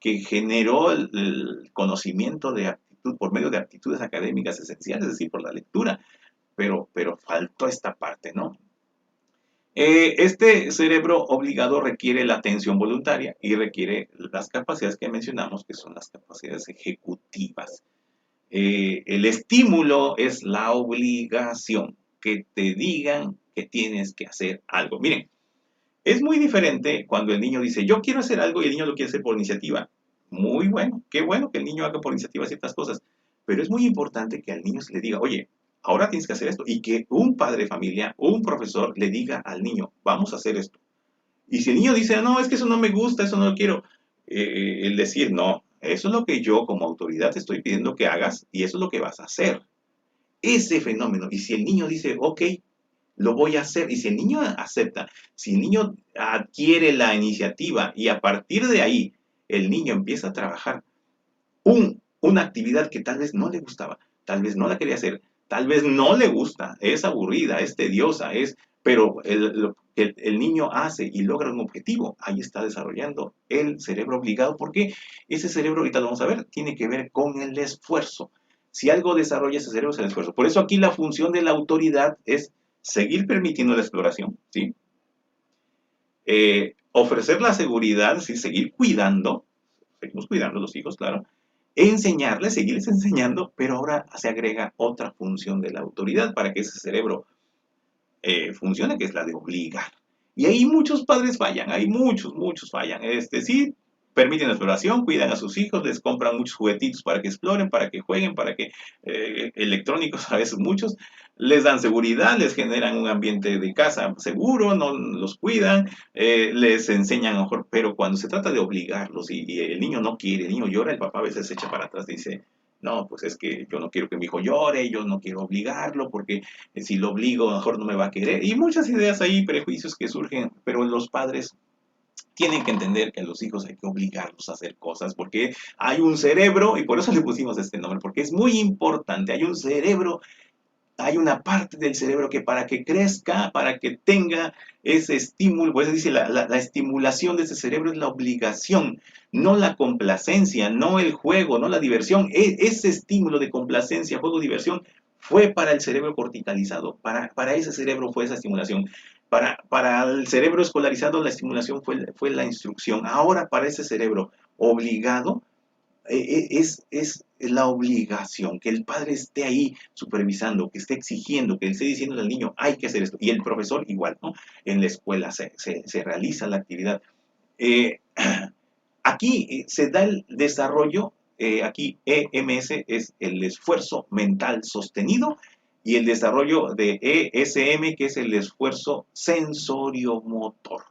que generó el conocimiento de aptitud por medio de aptitudes académicas esenciales, es decir, por la lectura, pero faltó esta parte, ¿no? Este cerebro obligado requiere la atención voluntaria y requiere las capacidades que mencionamos, que son las capacidades ejecutivas. El estímulo es la obligación, que te digan que tienes que hacer algo. Miren, es muy diferente cuando el niño dice, yo quiero hacer algo y el niño lo quiere hacer por iniciativa. Muy bueno, qué bueno que el niño haga por iniciativa ciertas cosas, pero es muy importante que al niño se le diga, oye, ahora tienes que hacer esto, y que un padre de familia, un profesor le diga al niño, vamos a hacer esto. Y si el niño dice, no, es que eso no me gusta, eso no lo quiero, el decir, no, eso es lo que yo como autoridad te estoy pidiendo que hagas y eso es lo que vas a hacer. Ese fenómeno. Y si el niño dice, ok, lo voy a hacer, y si el niño acepta, si el niño adquiere la iniciativa y a partir de ahí el niño empieza a trabajar una actividad que tal vez no le gustaba, tal vez no la quería hacer, tal vez no le gusta, es aburrida, es tediosa, pero lo que el niño hace y logra un objetivo, ahí está desarrollando el cerebro obligado, porque ese cerebro, ahorita lo vamos a ver, tiene que ver con el esfuerzo. Si algo desarrolla ese cerebro es el esfuerzo. Por eso aquí la función de la autoridad es seguir permitiendo la exploración, ¿sí? Ofrecer la seguridad, ¿sí? Seguir cuidando, seguimos cuidando a los hijos, claro, enseñarles, seguirles enseñando, pero ahora se agrega otra función de la autoridad para que ese cerebro funcione, que es la de obligar. Y ahí muchos padres fallan, hay muchos fallan. Sí, permiten la exploración, cuidan a sus hijos, les compran muchos juguetitos para que exploren, para que jueguen, para que electrónicos a veces muchos, les dan seguridad, les generan un ambiente de casa seguro, no los cuidan, les enseñan mejor, pero cuando se trata de obligarlos y el niño no quiere, el niño llora, el papá a veces se echa para atrás y dice, no, pues es que yo no quiero que mi hijo llore, yo no quiero obligarlo porque si lo obligo mejor no me va a querer. Y muchas ideas ahí, prejuicios que surgen, pero los padres tienen que entender que a los hijos hay que obligarlos a hacer cosas porque hay un cerebro, y por eso le pusimos este nombre, porque es muy importante, hay un cerebro, hay una parte del cerebro que para que crezca, para que tenga ese estímulo, pues dice, la estimulación de ese cerebro es la obligación, no la complacencia, no el juego, no la diversión. Ese estímulo de complacencia, juego, diversión, fue para el cerebro corticalizado, para ese cerebro fue esa estimulación. Para el cerebro escolarizado la estimulación fue la instrucción. Ahora para ese cerebro obligado, es la obligación, que el padre esté ahí supervisando, que esté exigiendo, que esté diciendo al niño, hay que hacer esto. Y el profesor igual, ¿no? En la escuela se realiza la actividad. Eh, Aquí se da el desarrollo, aquí EMS es el esfuerzo mental sostenido y el desarrollo de ESM, que es el esfuerzo sensoriomotor.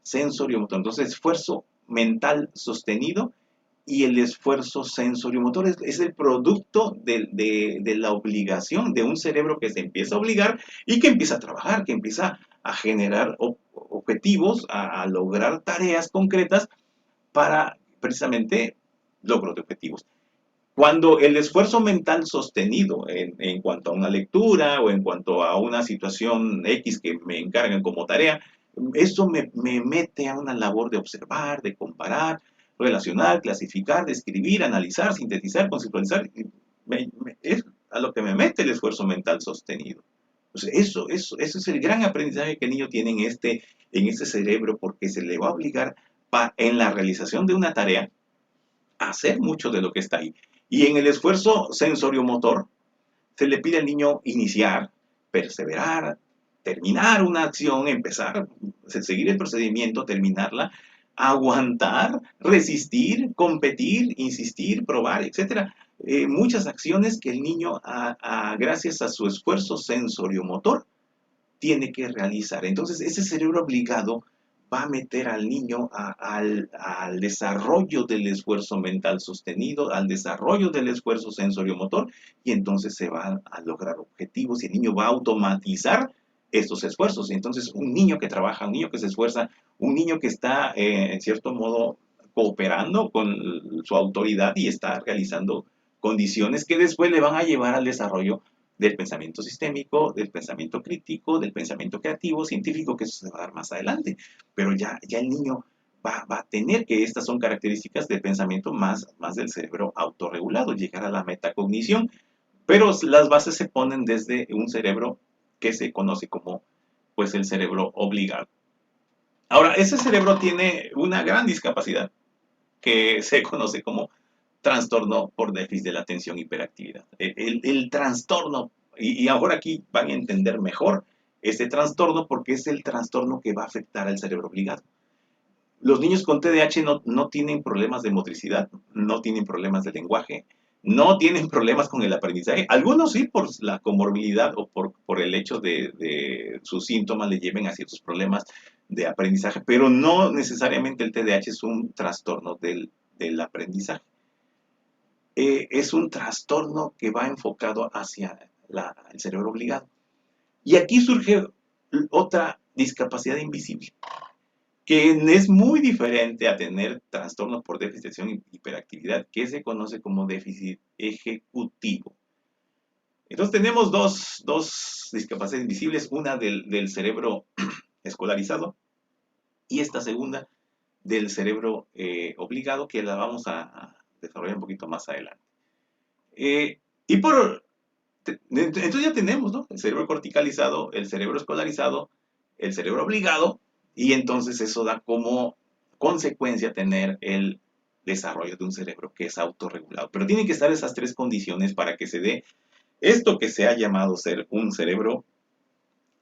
Sensoriomotor. Entonces, esfuerzo mental sostenido y el esfuerzo sensoriomotor es el producto de la obligación de un cerebro que se empieza a obligar y que empieza a trabajar, que empieza a generar objetivos, a lograr tareas concretas para precisamente logro de objetivos. Cuando el esfuerzo mental sostenido en cuanto a una lectura o en cuanto a una situación X que me encargan como tarea, eso me mete a una labor de observar, de comparar, relacionar, clasificar, describir, analizar, sintetizar, conceptualizar. Es a lo que me mete el esfuerzo mental sostenido. Entonces, eso es el gran aprendizaje que el niño tiene en este cerebro porque se le va a obligar en la realización de una tarea a hacer mucho de lo que está ahí. Y en el esfuerzo sensoriomotor se le pide al niño iniciar, perseverar, terminar una acción, empezar, seguir el procedimiento, terminarla, aguantar, resistir, competir, insistir, probar, etcétera. Muchas acciones que el niño, gracias a su esfuerzo sensoriomotor, tiene que realizar. Entonces, ese cerebro obligado va a meter al niño al desarrollo del esfuerzo mental sostenido, al desarrollo del esfuerzo sensoriomotor, y entonces se van a lograr objetivos y el niño va a automatizar estos esfuerzos. Y entonces, un niño que trabaja, un niño que se esfuerza, un niño que está, en cierto modo, cooperando con su autoridad y está realizando condiciones que después le van a llevar al desarrollo del pensamiento sistémico, del pensamiento crítico, del pensamiento creativo, científico, que eso se va a dar más adelante. Pero ya el niño va a tener que estas son características del pensamiento más del cerebro autorregulado, llegar a la metacognición, pero las bases se ponen desde un cerebro que se conoce como pues el cerebro obligado. Ahora, ese cerebro tiene una gran discapacidad que se conoce como trastorno por déficit de la atención y hiperactividad. El trastorno, y ahora aquí van a entender mejor este trastorno porque es el trastorno que va a afectar al cerebro obligado. Los niños con TDAH no tienen problemas de motricidad, no tienen problemas de lenguaje, no tienen problemas con el aprendizaje. Algunos sí por la comorbilidad o por el hecho de sus síntomas le lleven a ciertos problemas de aprendizaje, pero no necesariamente el TDAH es un trastorno del aprendizaje. Es un trastorno que va enfocado hacia el cerebro obligado. Y aquí surge otra discapacidad invisible, que es muy diferente a tener trastornos por déficit de atención y hiperactividad, que se conoce como déficit ejecutivo. Entonces tenemos dos discapacidades invisibles, una del cerebro escolarizado y esta segunda del cerebro obligado, que la vamos a desarrollar un poquito más adelante. Y entonces ya tenemos, ¿no? El cerebro corticalizado, el cerebro escolarizado, el cerebro obligado, y entonces eso da como consecuencia tener el desarrollo de un cerebro que es autorregulado. Pero tienen que estar esas tres condiciones para que se dé esto que se ha llamado ser un cerebro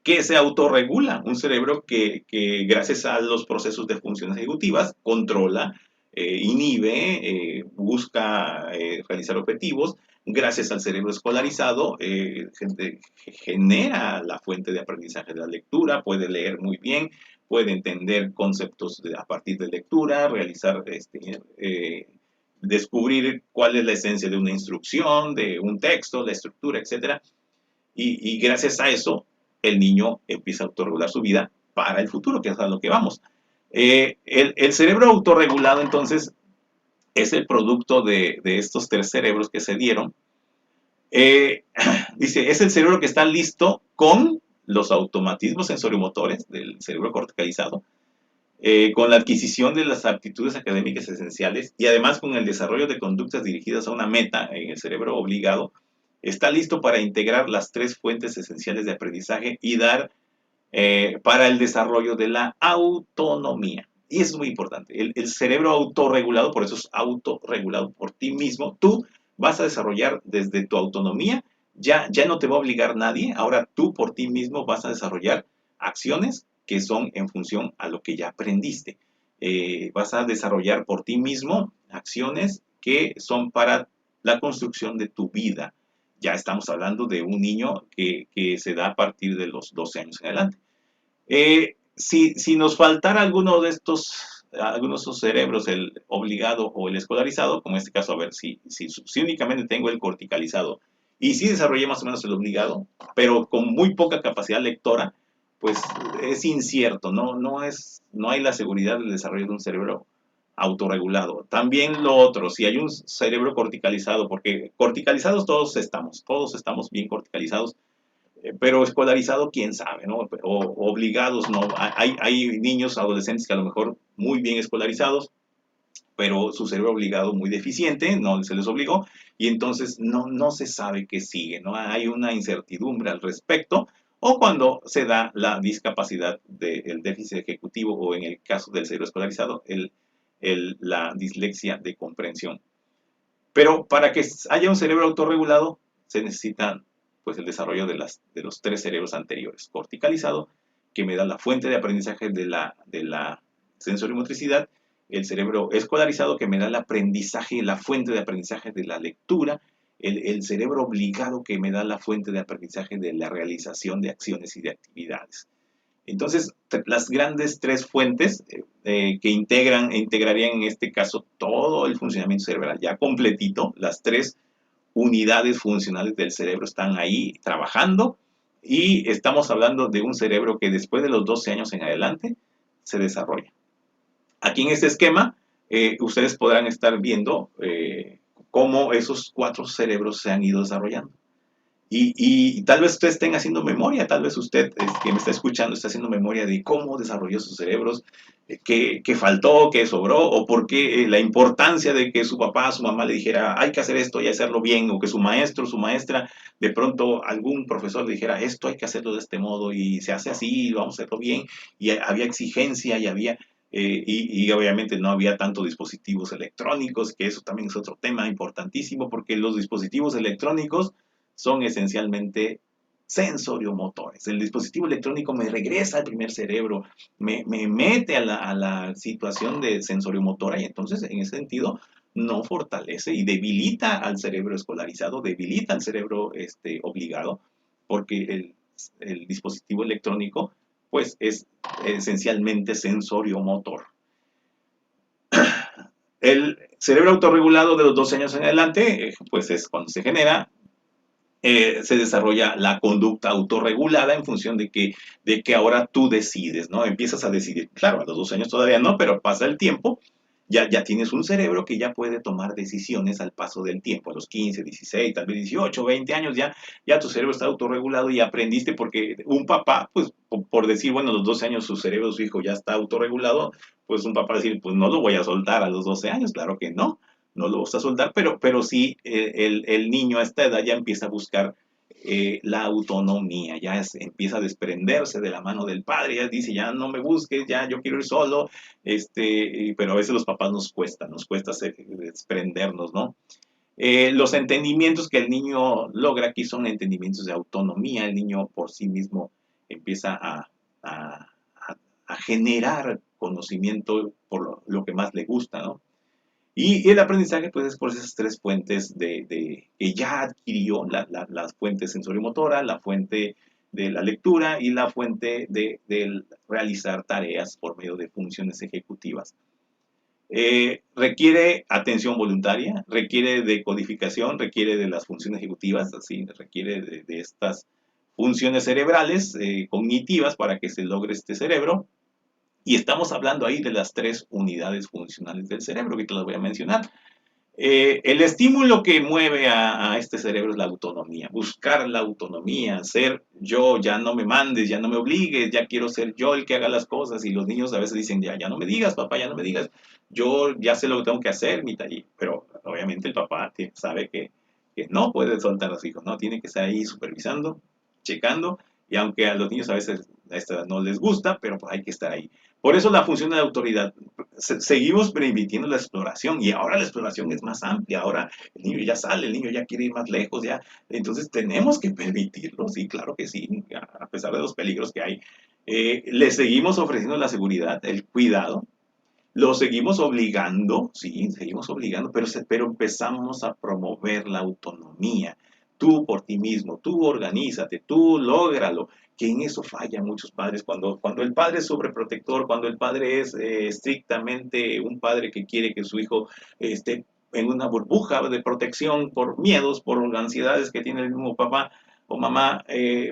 que se autorregula, un cerebro que gracias a los procesos de funciones ejecutivas controla, inhibe, busca realizar objetivos. Gracias al cerebro escolarizado, genera la fuente de aprendizaje de la lectura, puede leer muy bien, puede entender conceptos a partir de lectura, realizar, descubrir cuál es la esencia de una instrucción, de un texto, la estructura, etcétera. Y gracias a eso, el niño empieza a autorregular su vida para el futuro, que es a lo que vamos. El cerebro autorregulado, entonces, es el producto de estos tres cerebros que se dieron. Dice, es el cerebro que está listo con los automatismos sensorimotores del cerebro corticalizado, con la adquisición de las aptitudes académicas esenciales y además con el desarrollo de conductas dirigidas a una meta en el cerebro obligado, está listo para integrar las tres fuentes esenciales de aprendizaje y dar para el desarrollo de la autonomía. Y eso es muy importante. El cerebro autorregulado, por eso es autorregulado por ti mismo. Tú vas a desarrollar desde tu autonomía, ya no te va a obligar nadie, ahora tú por ti mismo vas a desarrollar acciones que son en función a lo que ya aprendiste. Vas a desarrollar por ti mismo acciones que son para la construcción de tu vida. Ya estamos hablando de un niño que se da a partir de los 12 años en adelante. Si nos faltara alguno de algunos de estos cerebros, el obligado o el escolarizado, como en este caso, a ver, si únicamente tengo el corticalizado y si desarrollé más o menos el obligado, pero con muy poca capacidad lectora, pues es incierto, no hay la seguridad del desarrollo de un cerebro autorregulado. También lo otro, si hay un cerebro corticalizado, porque corticalizados todos estamos bien corticalizados, pero escolarizado, quién sabe, ¿no? O obligados, ¿no? Hay niños, adolescentes que a lo mejor muy bien escolarizados, pero su cerebro obligado muy deficiente, no se les obligó, y entonces no se sabe qué sigue, ¿no? Hay una incertidumbre al respecto, o cuando se da la discapacidad del déficit ejecutivo, o en el caso del cerebro escolarizado, la dislexia de comprensión. Pero para que haya un cerebro autorregulado, se necesita pues, el desarrollo de los tres cerebros anteriores. Corticalizado, que me da la fuente de aprendizaje de la sensorimotricidad. El cerebro escolarizado, que me da el aprendizaje, la fuente de aprendizaje de la lectura. El cerebro obligado, que me da la fuente de aprendizaje de la realización de acciones y de actividades. Entonces, las grandes tres fuentes que integrarían en este caso todo el funcionamiento cerebral, ya completito, las tres unidades funcionales del cerebro están ahí trabajando y estamos hablando de un cerebro que después de los 12 años en adelante se desarrolla. Aquí en este esquema, ustedes podrán estar viendo cómo esos cuatro cerebros se han ido desarrollando. Y tal vez ustedes estén haciendo memoria, tal vez usted que me está escuchando está haciendo memoria de cómo desarrolló sus cerebros, qué faltó, qué sobró, o por qué la importancia de que su papá, su mamá le dijera hay que hacer esto y hacerlo bien, o que su maestro, su maestra, de pronto algún profesor le dijera esto hay que hacerlo de este modo y se hace así y vamos a hacerlo bien, y había exigencia y había... y obviamente no había tanto dispositivos electrónicos, que eso también es otro tema importantísimo, porque los dispositivos electrónicos son esencialmente sensoriomotores. El dispositivo electrónico me regresa al primer cerebro, me mete a la situación de sensoriomotora y entonces en ese sentido no fortalece y debilita al cerebro escolarizado, debilita al cerebro obligado, porque el dispositivo electrónico pues es esencialmente sensoriomotor. El cerebro autorregulado de los 12 años en adelante, pues es cuando se genera, se desarrolla la conducta autorregulada en función de que ahora tú decides, ¿no? Empiezas a decidir. Claro, a los 12 años todavía no, pero pasa el tiempo, ya tienes un cerebro que ya puede tomar decisiones al paso del tiempo, a los 15, 16, tal vez 18, 20 años, ya tu cerebro está autorregulado y aprendiste porque un papá, pues por decir, bueno, a los 12 años su cerebro, su hijo ya está autorregulado, pues un papá decir, pues no lo voy a soltar a los 12 años, claro que no lo vas a soltar, pero sí el niño a esta edad ya empieza a buscar la autonomía, empieza a desprenderse de la mano del padre, ya dice, ya no me busques, ya yo quiero ir solo, pero a veces los papás nos cuesta desprendernos, ¿no? Los entendimientos que el niño logra aquí son entendimientos de autonomía, el niño por sí mismo empieza a, a generar conocimiento por lo que más le gusta, ¿no? Y el aprendizaje, pues, es por esas tres fuentes que ya adquirió, las fuentes sensorimotora, la fuente de la lectura y la fuente de realizar tareas por medio de funciones ejecutivas. Requiere atención voluntaria, requiere de codificación, requiere de las funciones ejecutivas, así, requiere de estas funciones cerebrales, cognitivas, para que se logre este cerebro. Y estamos hablando ahí de las tres unidades funcionales del cerebro, que te las voy a mencionar. El estímulo que mueve a este cerebro es la autonomía, buscar la autonomía, ser yo, ya no me mandes, ya no me obligues, ya quiero ser yo el que haga las cosas. Y los niños a veces dicen, ya no me digas, papá, ya no me digas, yo ya sé lo que tengo que hacer, pero obviamente el papá sabe que no puede soltar a los hijos, ¿no? Tiene que estar ahí supervisando, checando, y aunque a los niños a veces a esta edad no les gusta, pero pues hay que estar ahí. Por eso la función de la autoridad, seguimos permitiendo la exploración y ahora la exploración es más amplia, ahora el niño ya sale, el niño ya quiere ir más lejos, ya, entonces tenemos que permitirlo, sí, claro que sí, a pesar de los peligros que hay, le seguimos ofreciendo la seguridad, el cuidado, lo seguimos obligando, sí, seguimos obligando, pero empezamos a promover la autonomía. Tú por ti mismo, tú organízate, tú lógralo. Que en eso fallan muchos padres. Cuando el padre es sobreprotector, cuando el padre es estrictamente un padre que quiere que su hijo esté en una burbuja de protección por miedos, por ansiedades que tiene el mismo papá o mamá,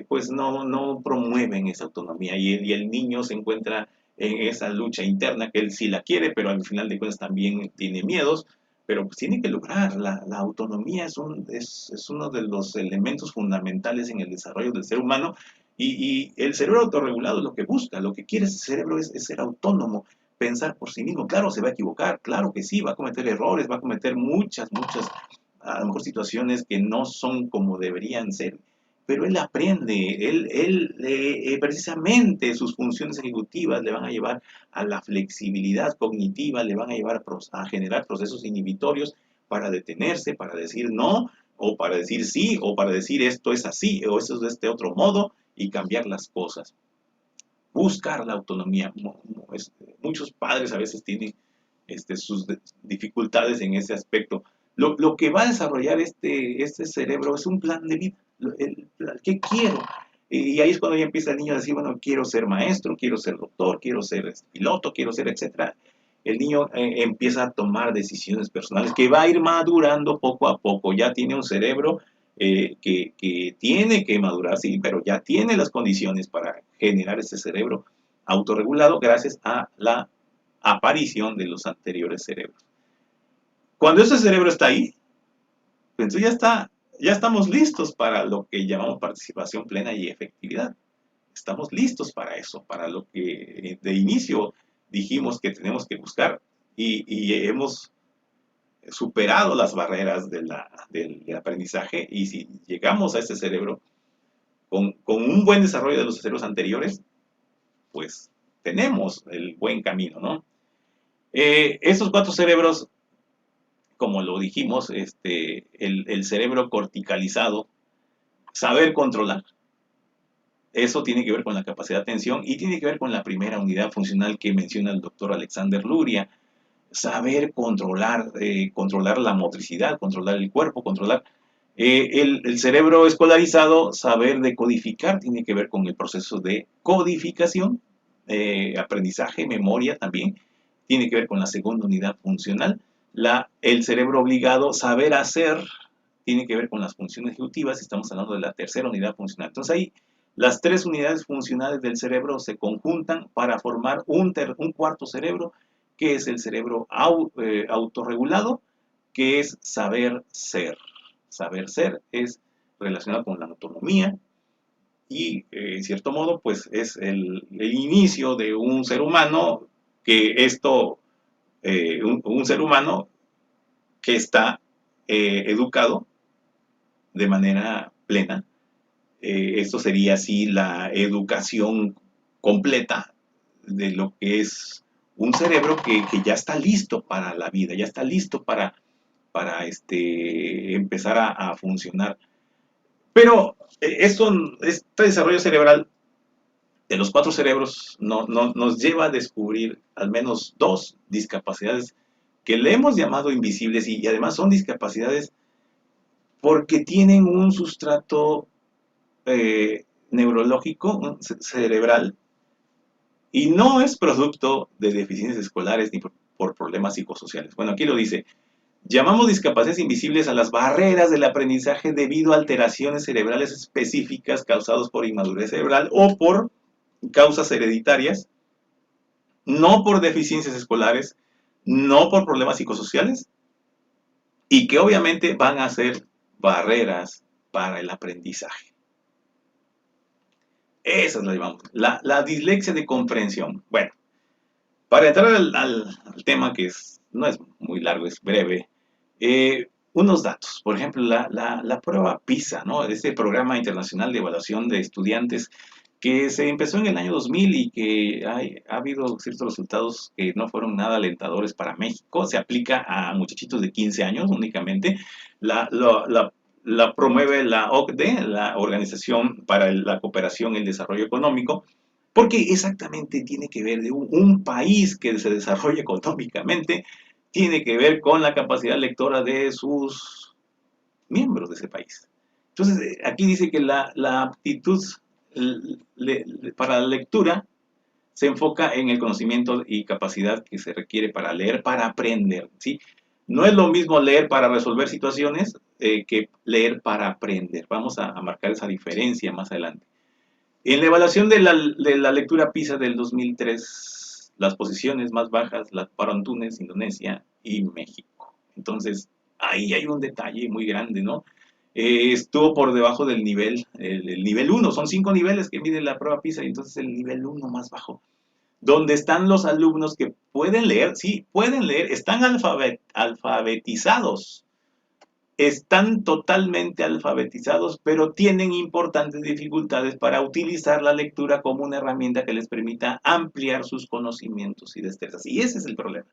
pues no promueven esa autonomía y el niño se encuentra en esa lucha interna que él sí la quiere, pero al final de cuentas también tiene miedos, pero pues tiene que lograr. La autonomía es uno de los elementos fundamentales en el desarrollo del ser humano y el cerebro autorregulado es lo que busca, lo que quiere ese cerebro es ser autónomo, pensar por sí mismo. Claro, se va a equivocar, claro que sí, va a cometer errores, va a cometer muchas, a lo mejor situaciones que no son como deberían ser, pero él aprende, precisamente sus funciones ejecutivas le van a llevar a la flexibilidad cognitiva, le van a llevar a generar procesos inhibitorios para detenerse, para decir no, o para decir sí, o para decir esto es así, o esto es de este otro modo, y cambiar las cosas. Buscar la autonomía. Muchos padres a veces tienen sus dificultades en ese aspecto. Lo que va a desarrollar este cerebro es un plan de vida. ¿Qué quiero? Y ahí es cuando ya empieza el niño a decir, bueno, quiero ser maestro, quiero ser doctor, quiero ser piloto, quiero ser, etcétera. El niño empieza a tomar decisiones personales que va a ir madurando poco a poco. Ya tiene un cerebro que tiene que madurar, sí, pero ya tiene las condiciones para generar ese cerebro autorregulado gracias a la aparición de los anteriores cerebros. Cuando ese cerebro está ahí, entonces ya estamos listos para lo que llamamos participación plena y efectividad. Estamos listos para eso, para lo que de inicio dijimos que tenemos que buscar y hemos superado las barreras del aprendizaje y si llegamos a ese cerebro con un buen desarrollo de los cerebros anteriores, pues tenemos el buen camino, ¿no? Estos cuatro cerebros, como lo dijimos, el cerebro corticalizado, saber controlar. Eso tiene que ver con la capacidad de atención y tiene que ver con la primera unidad funcional que menciona el doctor Alexander Luria. Saber controlar, controlar la motricidad, controlar el cuerpo, controlar el cerebro escolarizado, saber decodificar, tiene que ver con el proceso de codificación, aprendizaje, memoria también, tiene que ver con la segunda unidad funcional. El cerebro obligado, saber hacer, tiene que ver con las funciones ejecutivas, estamos hablando de la tercera unidad funcional. Entonces ahí las tres unidades funcionales del cerebro se conjuntan para formar un cuarto cerebro, que es el cerebro autorregulado, que es saber ser. Saber ser es relacionado con la autonomía y, en cierto modo, pues es el inicio de un ser humano que un ser humano que está educado de manera plena. Esto sería así la educación completa de lo que es un cerebro que ya está listo para la vida, ya está listo para empezar a funcionar. Pero este desarrollo cerebral de los cuatro cerebros nos lleva a descubrir al menos dos discapacidades que le hemos llamado invisibles y además son discapacidades porque tienen un sustrato neurológico, cerebral, y no es producto de deficiencias escolares ni por problemas psicosociales. Bueno, aquí lo dice. Llamamos discapacidades invisibles a las barreras del aprendizaje debido a alteraciones cerebrales específicas causadas por inmadurez cerebral o por causas hereditarias, no por deficiencias escolares, no por problemas psicosociales, y que obviamente van a ser barreras para el aprendizaje. Esa es la llamamos. La dislexia de comprensión. Bueno, para entrar al tema que no es muy largo, es breve, unos datos. Por ejemplo, la prueba PISA, ¿no? Este programa internacional de evaluación de estudiantes que se empezó en el año 2000 y que ha habido ciertos resultados que no fueron nada alentadores para México. Se aplica a muchachitos de 15 años únicamente. La, la, la, la promueve la OCDE, la Organización para la Cooperación y el Desarrollo Económico, porque exactamente tiene que ver de un país que se desarrolla económicamente, tiene que ver con la capacidad lectora de sus miembros de ese país. Entonces, aquí dice que la aptitud para la lectura se enfoca en el conocimiento y capacidad que se requiere para leer, para aprender, ¿sí? No es lo mismo leer para resolver situaciones que leer para aprender. Vamos a marcar esa diferencia más adelante. En la evaluación de la lectura PISA del 2003, las posiciones más bajas las fueron Túnez, Indonesia y México. Entonces, ahí hay un detalle muy grande, ¿no? Estuvo por debajo del nivel, el nivel 1, son 5 niveles que mide la prueba PISA, y entonces el nivel 1 más bajo, donde están los alumnos que pueden leer, sí, pueden leer, están alfabetizados, están totalmente alfabetizados, pero tienen importantes dificultades para utilizar la lectura como una herramienta que les permita ampliar sus conocimientos y destrezas. Y ese es el problema.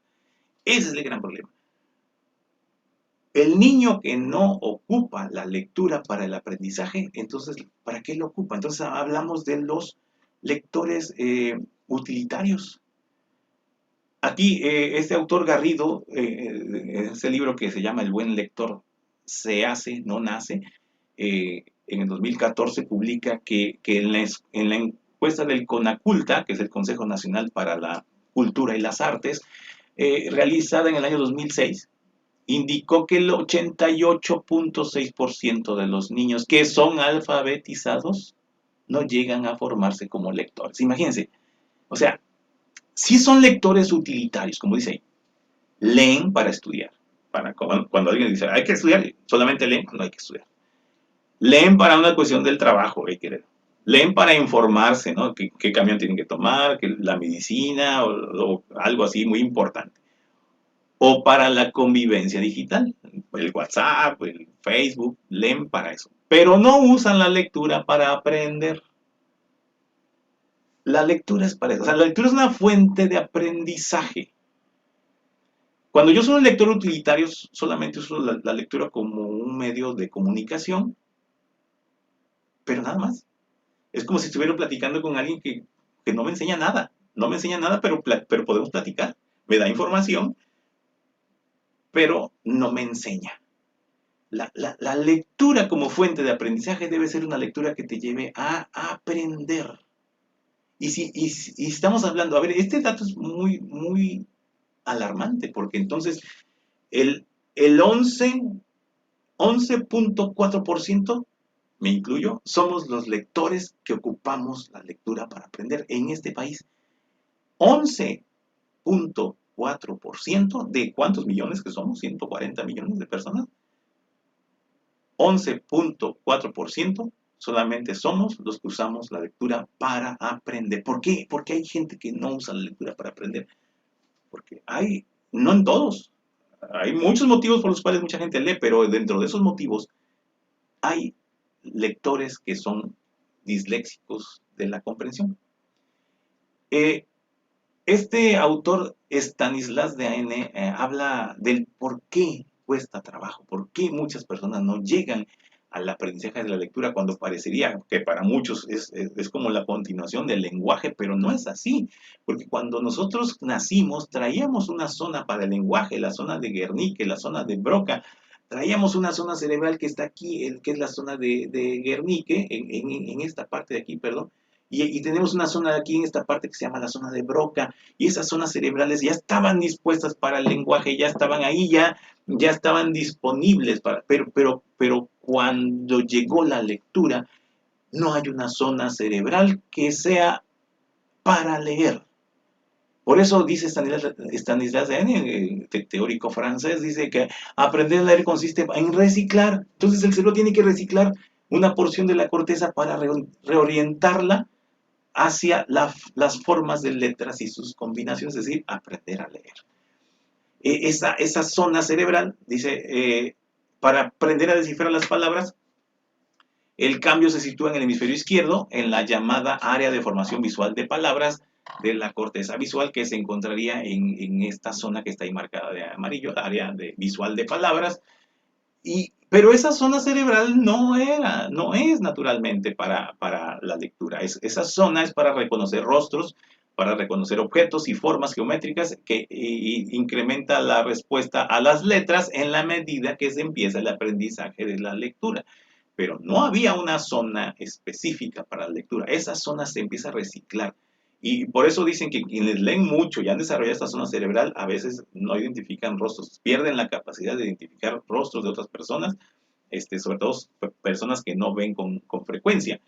Ese es el gran problema. El niño que no ocupa la lectura para el aprendizaje, entonces, ¿para qué lo ocupa? Entonces hablamos de los lectores utilitarios. Aquí, este autor Garrido, ese libro que se llama El buen lector se hace, no nace, en el 2014 publica que en la encuesta del CONACULTA, que es el Consejo Nacional para la Cultura y las Artes, realizada en el año 2006, indicó que el 88.6% de los niños que son alfabetizados no llegan a formarse como lectores. Imagínense, o sea, sí son lectores utilitarios, como dice ahí, leen para estudiar. Cuando alguien dice, hay que estudiar, solamente leen, no hay que estudiar. Leen para una cuestión del trabajo, hay que leer. Leen para informarse, ¿no? ¿Qué camión tienen que tomar? La medicina o algo así muy importante. O para la convivencia digital, el WhatsApp, el Facebook, leen para eso. Pero no usan la lectura para aprender. La lectura es para eso. O sea, la lectura es una fuente de aprendizaje. Cuando yo soy un lector utilitario, solamente uso la lectura como un medio de comunicación, pero nada más. Es como si estuviera platicando con alguien que no me enseña nada. No me enseña nada, pero podemos platicar. Me da información, pero no me enseña. La lectura como fuente de aprendizaje debe ser una lectura que te lleve a aprender. Y si estamos hablando, a ver, este dato es muy, muy alarmante, porque entonces el, el 11.4%, me incluyo, somos los lectores que ocupamos la lectura para aprender en este país. 11.4% de cuántos millones que somos, 140 millones de personas. 11.4% solamente somos los que usamos la lectura para aprender. ¿Por qué? Porque hay gente que no usa la lectura para aprender. Porque no en todos, hay muchos motivos por los cuales mucha gente lee, pero dentro de esos motivos hay lectores que son disléxicos de la comprensión. Este autor, Stanislas Dehaene, habla del por qué cuesta trabajo, por qué muchas personas no llegan al aprendizaje de la lectura cuando parecería que para muchos es como la continuación del lenguaje, pero no es así, porque cuando nosotros nacimos traíamos una zona para el lenguaje, la zona de Guernica, la zona de Broca, traíamos una zona cerebral que está aquí, que es la zona de Guernica, en esta parte de aquí, perdón, y tenemos una zona aquí en esta parte que se llama la zona de Broca, y esas zonas cerebrales ya estaban dispuestas para el lenguaje, ya estaban ahí, ya estaban disponibles, pero cuando llegó la lectura, no hay una zona cerebral que sea para leer. Por eso dice Stanislas Dehaene, teórico francés, dice que aprender a leer consiste en reciclar. Entonces el cerebro tiene que reciclar una porción de la corteza para reorientarla hacia las formas de letras y sus combinaciones, es decir, aprender a leer. Esa zona cerebral, dice, para aprender a descifrar las palabras, el cambio se sitúa en el hemisferio izquierdo, en la llamada área de formación visual de palabras de la corteza visual, que se encontraría en esta zona que está ahí marcada de amarillo, la área visual de palabras. Pero esa zona cerebral no es naturalmente para la lectura. Esa zona es para reconocer rostros, para reconocer objetos y formas geométricas que incrementa la respuesta a las letras en la medida que se empieza el aprendizaje de la lectura. Pero no había una zona específica para la lectura. Esa zona se empieza a reciclar. Y por eso dicen que quienes leen mucho y han desarrollado esta zona cerebral a veces no identifican rostros, pierden la capacidad de identificar rostros de otras personas, sobre todo personas que no ven con frecuencia.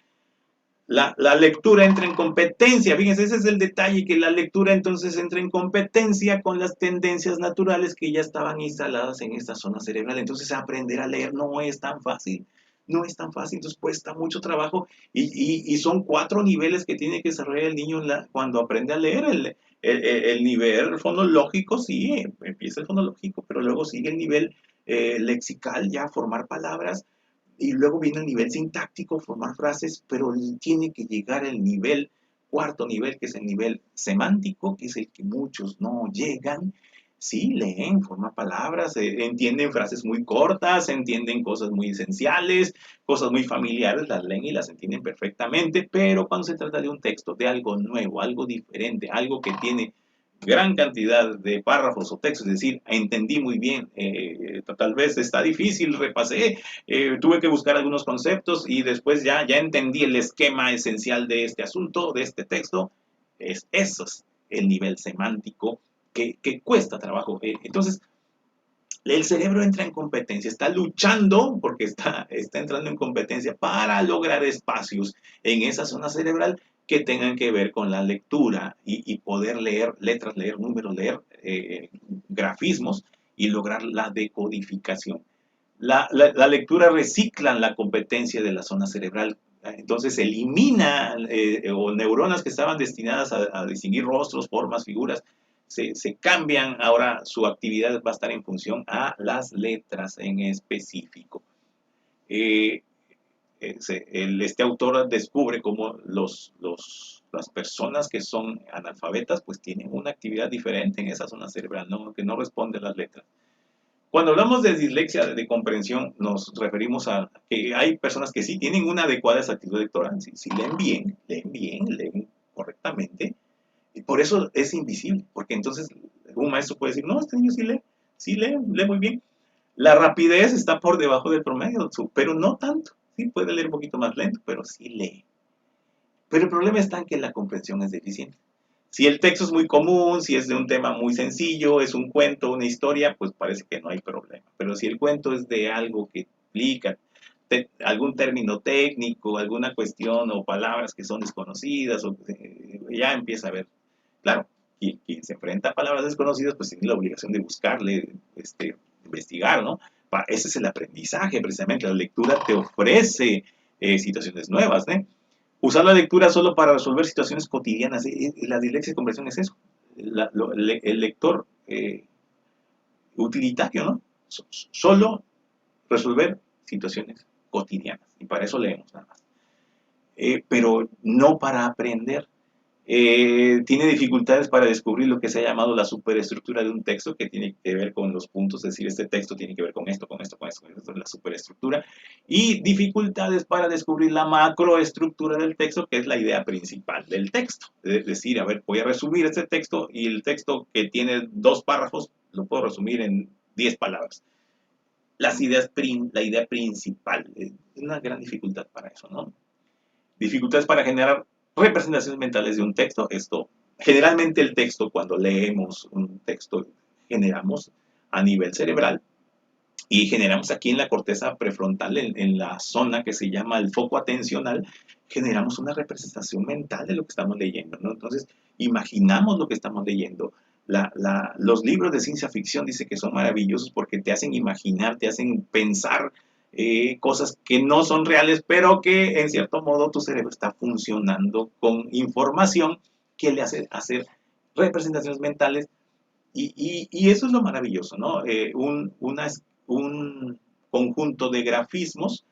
La lectura entra en competencia, fíjense, ese es el detalle, que la lectura entonces entra en competencia con las tendencias naturales que ya estaban instaladas en esta zona cerebral. Entonces aprender a leer no es tan fácil, no es tan fácil, entonces cuesta mucho trabajo y son 4 niveles que tiene que desarrollar el niño cuando aprende a leer. El nivel fonológico, sí, empieza el fonológico, pero luego sigue el nivel lexical, ya formar palabras, y luego viene el nivel sintáctico, formar frases, pero tiene que llegar al nivel, cuarto nivel, que es el nivel semántico, que es el que muchos no llegan. Sí, leen, forman palabras, entienden frases muy cortas, entienden cosas muy esenciales, cosas muy familiares, las leen y las entienden perfectamente, pero cuando se trata de un texto, de algo nuevo, algo diferente, algo que tiene gran cantidad de párrafos o textos, es decir, entendí muy bien, tal vez está difícil, repasé, tuve que buscar algunos conceptos y después ya entendí el esquema esencial de este asunto, de este texto. Eso es el nivel semántico que cuesta trabajo. Entonces, el cerebro entra en competencia, está luchando porque está entrando en competencia para lograr espacios en esa zona cerebral que tengan que ver con la lectura y poder leer letras, leer números, leer grafismos y lograr la decodificación. La lectura recicla la competencia de la zona cerebral, entonces elimina o neuronas que estaban destinadas a distinguir rostros, formas, figuras, se cambian, ahora su actividad va a estar en función a las letras en específico. Este autor descubre cómo las personas que son analfabetas pues tienen una actividad diferente en esa zona cerebral, ¿no? Que no responde a las letras. Cuando hablamos de dislexia de comprensión, nos referimos a que hay personas que sí tienen una adecuada exactitud lectora, sí leen bien, leen correctamente, y por eso es invisible, porque entonces un maestro puede decir, no, este niño sí lee muy bien. La rapidez está por debajo del promedio, pero no tanto. Sí, puede leer un poquito más lento, pero sí lee. Pero el problema está en que la comprensión es deficiente. Si el texto es muy común, si es de un tema muy sencillo, es un cuento, una historia, pues parece que no hay problema. Pero si el cuento es de algo que explica algún término técnico, alguna cuestión o palabras que son desconocidas, ya empieza a ver, claro, quien se enfrenta a palabras desconocidas, pues tiene la obligación de buscarle, investigar, ¿no? Ese es el aprendizaje, precisamente. La lectura te ofrece situaciones nuevas, ¿eh? Usar la lectura solo para resolver situaciones cotidianas. La dislexia de comprensión es eso. El lector utilitario, ¿no? Solo resolver situaciones cotidianas. Y para eso leemos nada más. Pero no para aprender. Tiene dificultades para descubrir lo que se ha llamado la superestructura de un texto, que tiene que ver con los puntos, es decir, este texto tiene que ver con esto, con esto, con esto, con esto, la superestructura, y dificultades para descubrir la macroestructura del texto, que es la idea principal del texto. Es decir, a ver, voy a resumir este texto, y el texto que tiene 2 párrafos lo puedo resumir en 10 palabras. La idea principal, es una gran dificultad para eso, ¿no? Dificultades para generar representaciones mentales de un texto. Generalmente el texto, cuando leemos un texto, generamos a nivel cerebral y generamos aquí en la corteza prefrontal, en la zona que se llama el foco atencional, generamos una representación mental de lo que estamos leyendo, ¿no? Entonces, imaginamos lo que estamos leyendo. Los libros de ciencia ficción dice que son maravillosos porque te hacen imaginar, te hacen pensar cosas que no son reales, pero que en cierto modo tu cerebro está funcionando con información que le hace hacer representaciones mentales y eso es lo maravilloso, ¿no? Un conjunto de grafismos,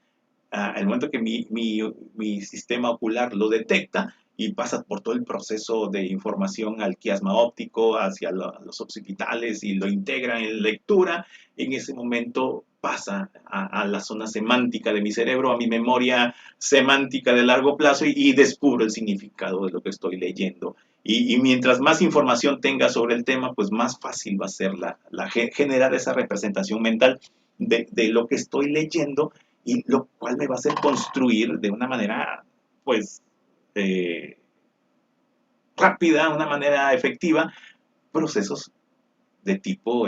al momento que mi sistema ocular lo detecta y pasa por todo el proceso de información al quiasma óptico, hacia los occipitales y lo integra en lectura, en ese momento pasa a la zona semántica de mi cerebro, a mi memoria semántica de largo plazo y descubro el significado de lo que estoy leyendo. Y mientras más información tenga sobre el tema, pues más fácil va a ser generar esa representación mental de lo que estoy leyendo y lo cual me va a hacer construir de una manera, pues, eh, rápida, una manera efectiva, procesos de tipo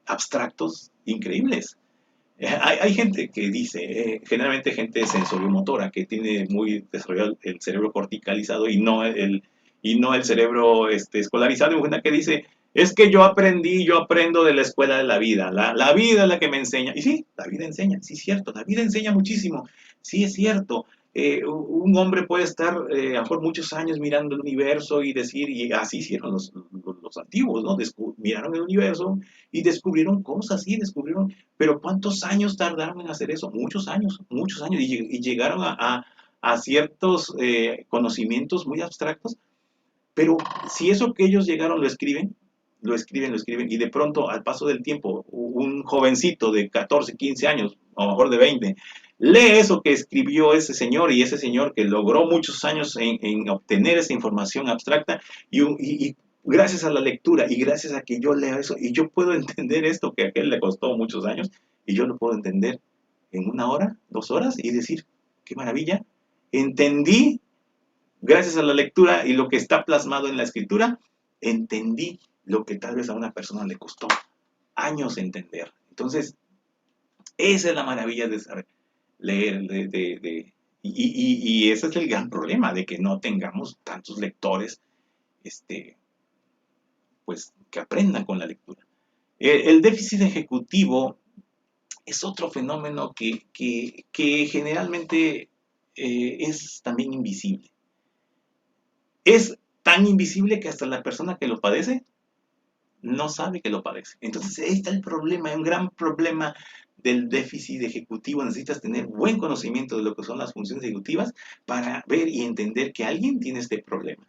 abstractos increíbles. Hay gente que dice, generalmente gente sensoriomotora, que tiene muy desarrollado el cerebro corticalizado y no el cerebro escolarizado, y gente que dice, es que yo aprendo de la escuela de la vida, la vida es la que me enseña. Y sí, la vida enseña, sí es cierto, la vida enseña muchísimo, sí es cierto. Un hombre puede estar a lo mejor muchos años mirando el universo y decir, y así hicieron los antiguos, ¿no? Miraron el universo y descubrieron cosas, sí, descubrieron, pero ¿cuántos años tardaron en hacer eso? Muchos años, y llegaron a ciertos conocimientos muy abstractos, pero si eso que ellos llegaron lo escriben, y de pronto al paso del tiempo, un jovencito de 14, 15 años, o a lo mejor de 20, lee eso que escribió ese señor y ese señor que logró muchos años en obtener esa información abstracta y gracias a la lectura y gracias a que yo leo eso y yo puedo entender esto que a aquel le costó muchos años y yo lo puedo entender en 1 hora, 2 horas y decir, qué maravilla, entendí gracias a la lectura y lo que está plasmado en la escritura, entendí lo que tal vez a una persona le costó años entender. Entonces, esa es la maravilla de saber leer, y ese es el gran problema, de que no tengamos tantos lectores pues, que aprendan con la lectura. El déficit ejecutivo es otro fenómeno que generalmente es también invisible. Es tan invisible que hasta la persona que lo padece no sabe que lo padece. Entonces ahí está el problema, un gran problema del déficit ejecutivo. Necesitas tener buen conocimiento de lo que son las funciones ejecutivas para ver y entender que alguien tiene este problema.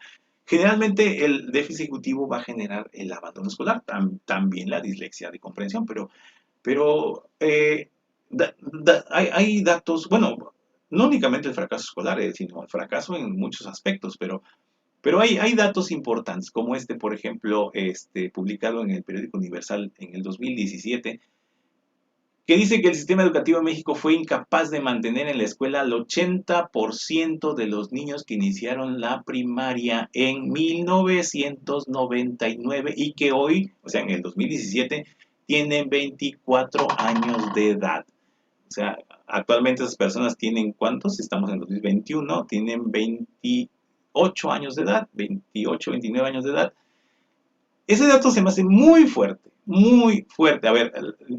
Generalmente el déficit ejecutivo va a generar el abandono escolar, también la dislexia de comprensión, pero hay datos, bueno, no únicamente el fracaso escolar, sino el fracaso en muchos aspectos, pero hay datos importantes, como este, por ejemplo, publicado en el periódico Universal en el 2017, que dice que el sistema educativo en México fue incapaz de mantener en la escuela al 80% de los niños que iniciaron la primaria en 1999 y que hoy, o sea, en el 2017, tienen 24 años de edad. O sea, actualmente esas personas tienen ¿cuántos? Estamos en 2021, tienen 28 años de edad, 28, 29 años de edad. Ese dato se me hace muy fuerte, muy fuerte. A ver,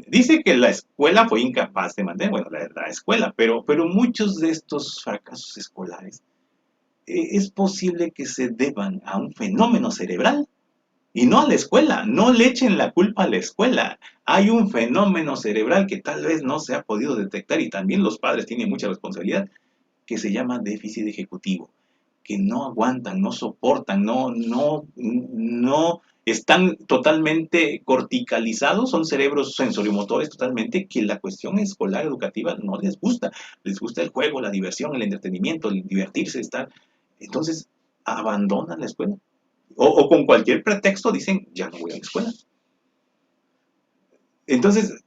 dice que la escuela fue incapaz de mantener, bueno, la escuela, pero muchos de estos fracasos escolares es posible que se deban a un fenómeno cerebral y no a la escuela. No le echen la culpa a la escuela. Hay un fenómeno cerebral que tal vez no se ha podido detectar y también los padres tienen mucha responsabilidad, que se llama déficit ejecutivo, que no aguantan, no soportan, no están totalmente corticalizados, son cerebros sensoriomotores totalmente, que la cuestión escolar educativa no les gusta el juego, la diversión, el entretenimiento, el divertirse, estar, entonces abandonan la escuela, o con cualquier pretexto dicen, ya no voy a la escuela. Entonces,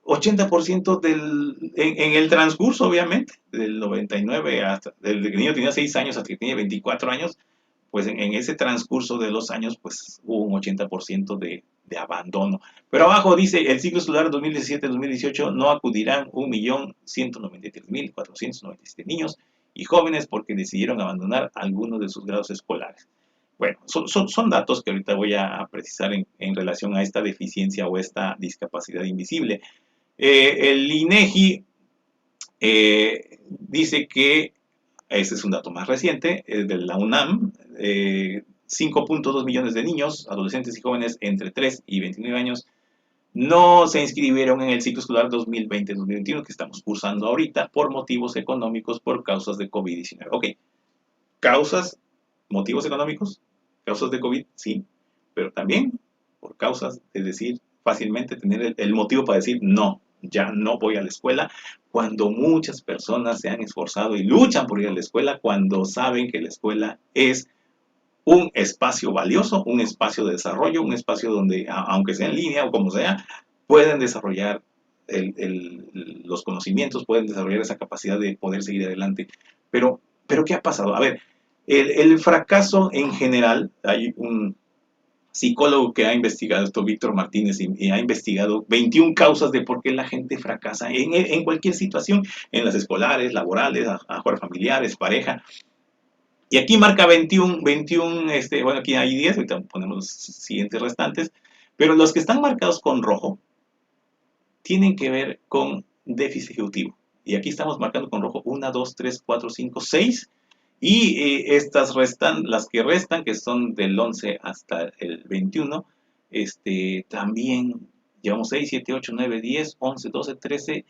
80% en el transcurso, obviamente, del 99 hasta, desde que el niño tenía 6 años hasta que tenía 24 años, pues en ese transcurso de los años, pues hubo un 80% de abandono. Pero abajo dice, el ciclo escolar 2017-2018 no acudirán 1.193.497 niños y jóvenes porque decidieron abandonar algunos de sus grados escolares. Bueno, son datos que ahorita voy a precisar en relación a esta deficiencia o esta discapacidad invisible. El INEGI dice que, este es un dato más reciente, de la UNAM, 5.2 millones de niños, adolescentes y jóvenes entre 3 y 29 años no se inscribieron en el ciclo escolar 2020-2021 que estamos cursando ahorita por motivos económicos, por causas de COVID-19. Ok, causas, motivos económicos, causas de COVID, sí, pero también por causas de decir fácilmente tener el motivo para decir no, ya no voy a la escuela, cuando muchas personas se han esforzado y luchan por ir a la escuela, cuando saben que la escuela es un espacio valioso, un espacio de desarrollo, un espacio donde, aunque sea en línea o como sea, pueden desarrollar los conocimientos, pueden desarrollar esa capacidad de poder seguir adelante. Pero ¿qué ha pasado? A ver, el fracaso en general, hay un psicólogo que ha investigado esto, Víctor Martínez, y ha investigado 21 causas de por qué la gente fracasa en cualquier situación, en las escolares, laborales, a familiares, pareja. Y aquí marca 21, bueno, aquí hay 10, ahorita ponemos los siguientes restantes, pero los que están marcados con rojo tienen que ver con déficit ejecutivo. Y aquí estamos marcando con rojo 1, 2, 3, 4, 5, 6. Y estas restan, las que restan, que son del 11 hasta el 21, también llevamos 6, 7, 8, 9, 10, 11, 12, 13,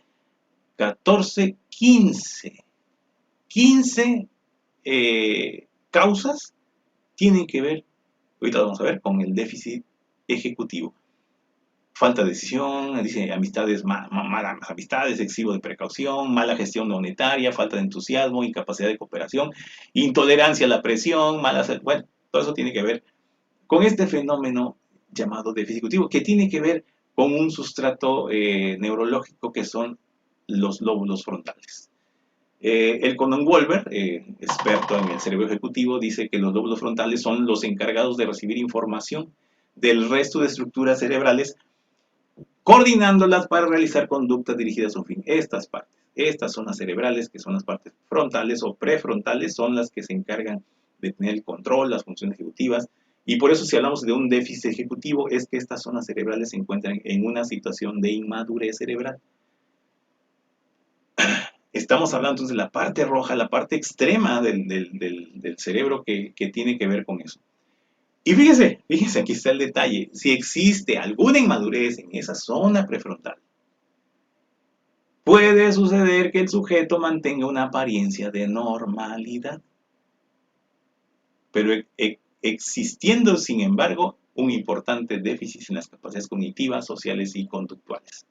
14, 15. 15 causas tienen que ver, ahorita vamos a ver, con el déficit ejecutivo. Falta de decisión, dice amistades, malas amistades, excesivo de precaución, mala gestión monetaria, falta de entusiasmo, incapacidad de cooperación, intolerancia a la presión, bueno, todo eso tiene que ver con este fenómeno llamado déficit ejecutivo, que tiene que ver con un sustrato neurológico que son los lóbulos frontales. El Conan Wolver, experto en el cerebro ejecutivo, dice que los lóbulos frontales son los encargados de recibir información del resto de estructuras cerebrales, coordinándolas para realizar conductas dirigidas a un fin. Estas zonas cerebrales, que son las partes frontales o prefrontales, son las que se encargan de tener el control, las funciones ejecutivas, y por eso si hablamos de un déficit ejecutivo es que estas zonas cerebrales se encuentran en una situación de inmadurez cerebral. Estamos hablando entonces de la parte roja, la parte extrema del cerebro que tiene que ver con eso. Y fíjese, aquí está el detalle. Si existe alguna inmadurez en esa zona prefrontal, puede suceder que el sujeto mantenga una apariencia de normalidad. pero existiendo, sin embargo, un importante déficit en las capacidades cognitivas, sociales y conductuales.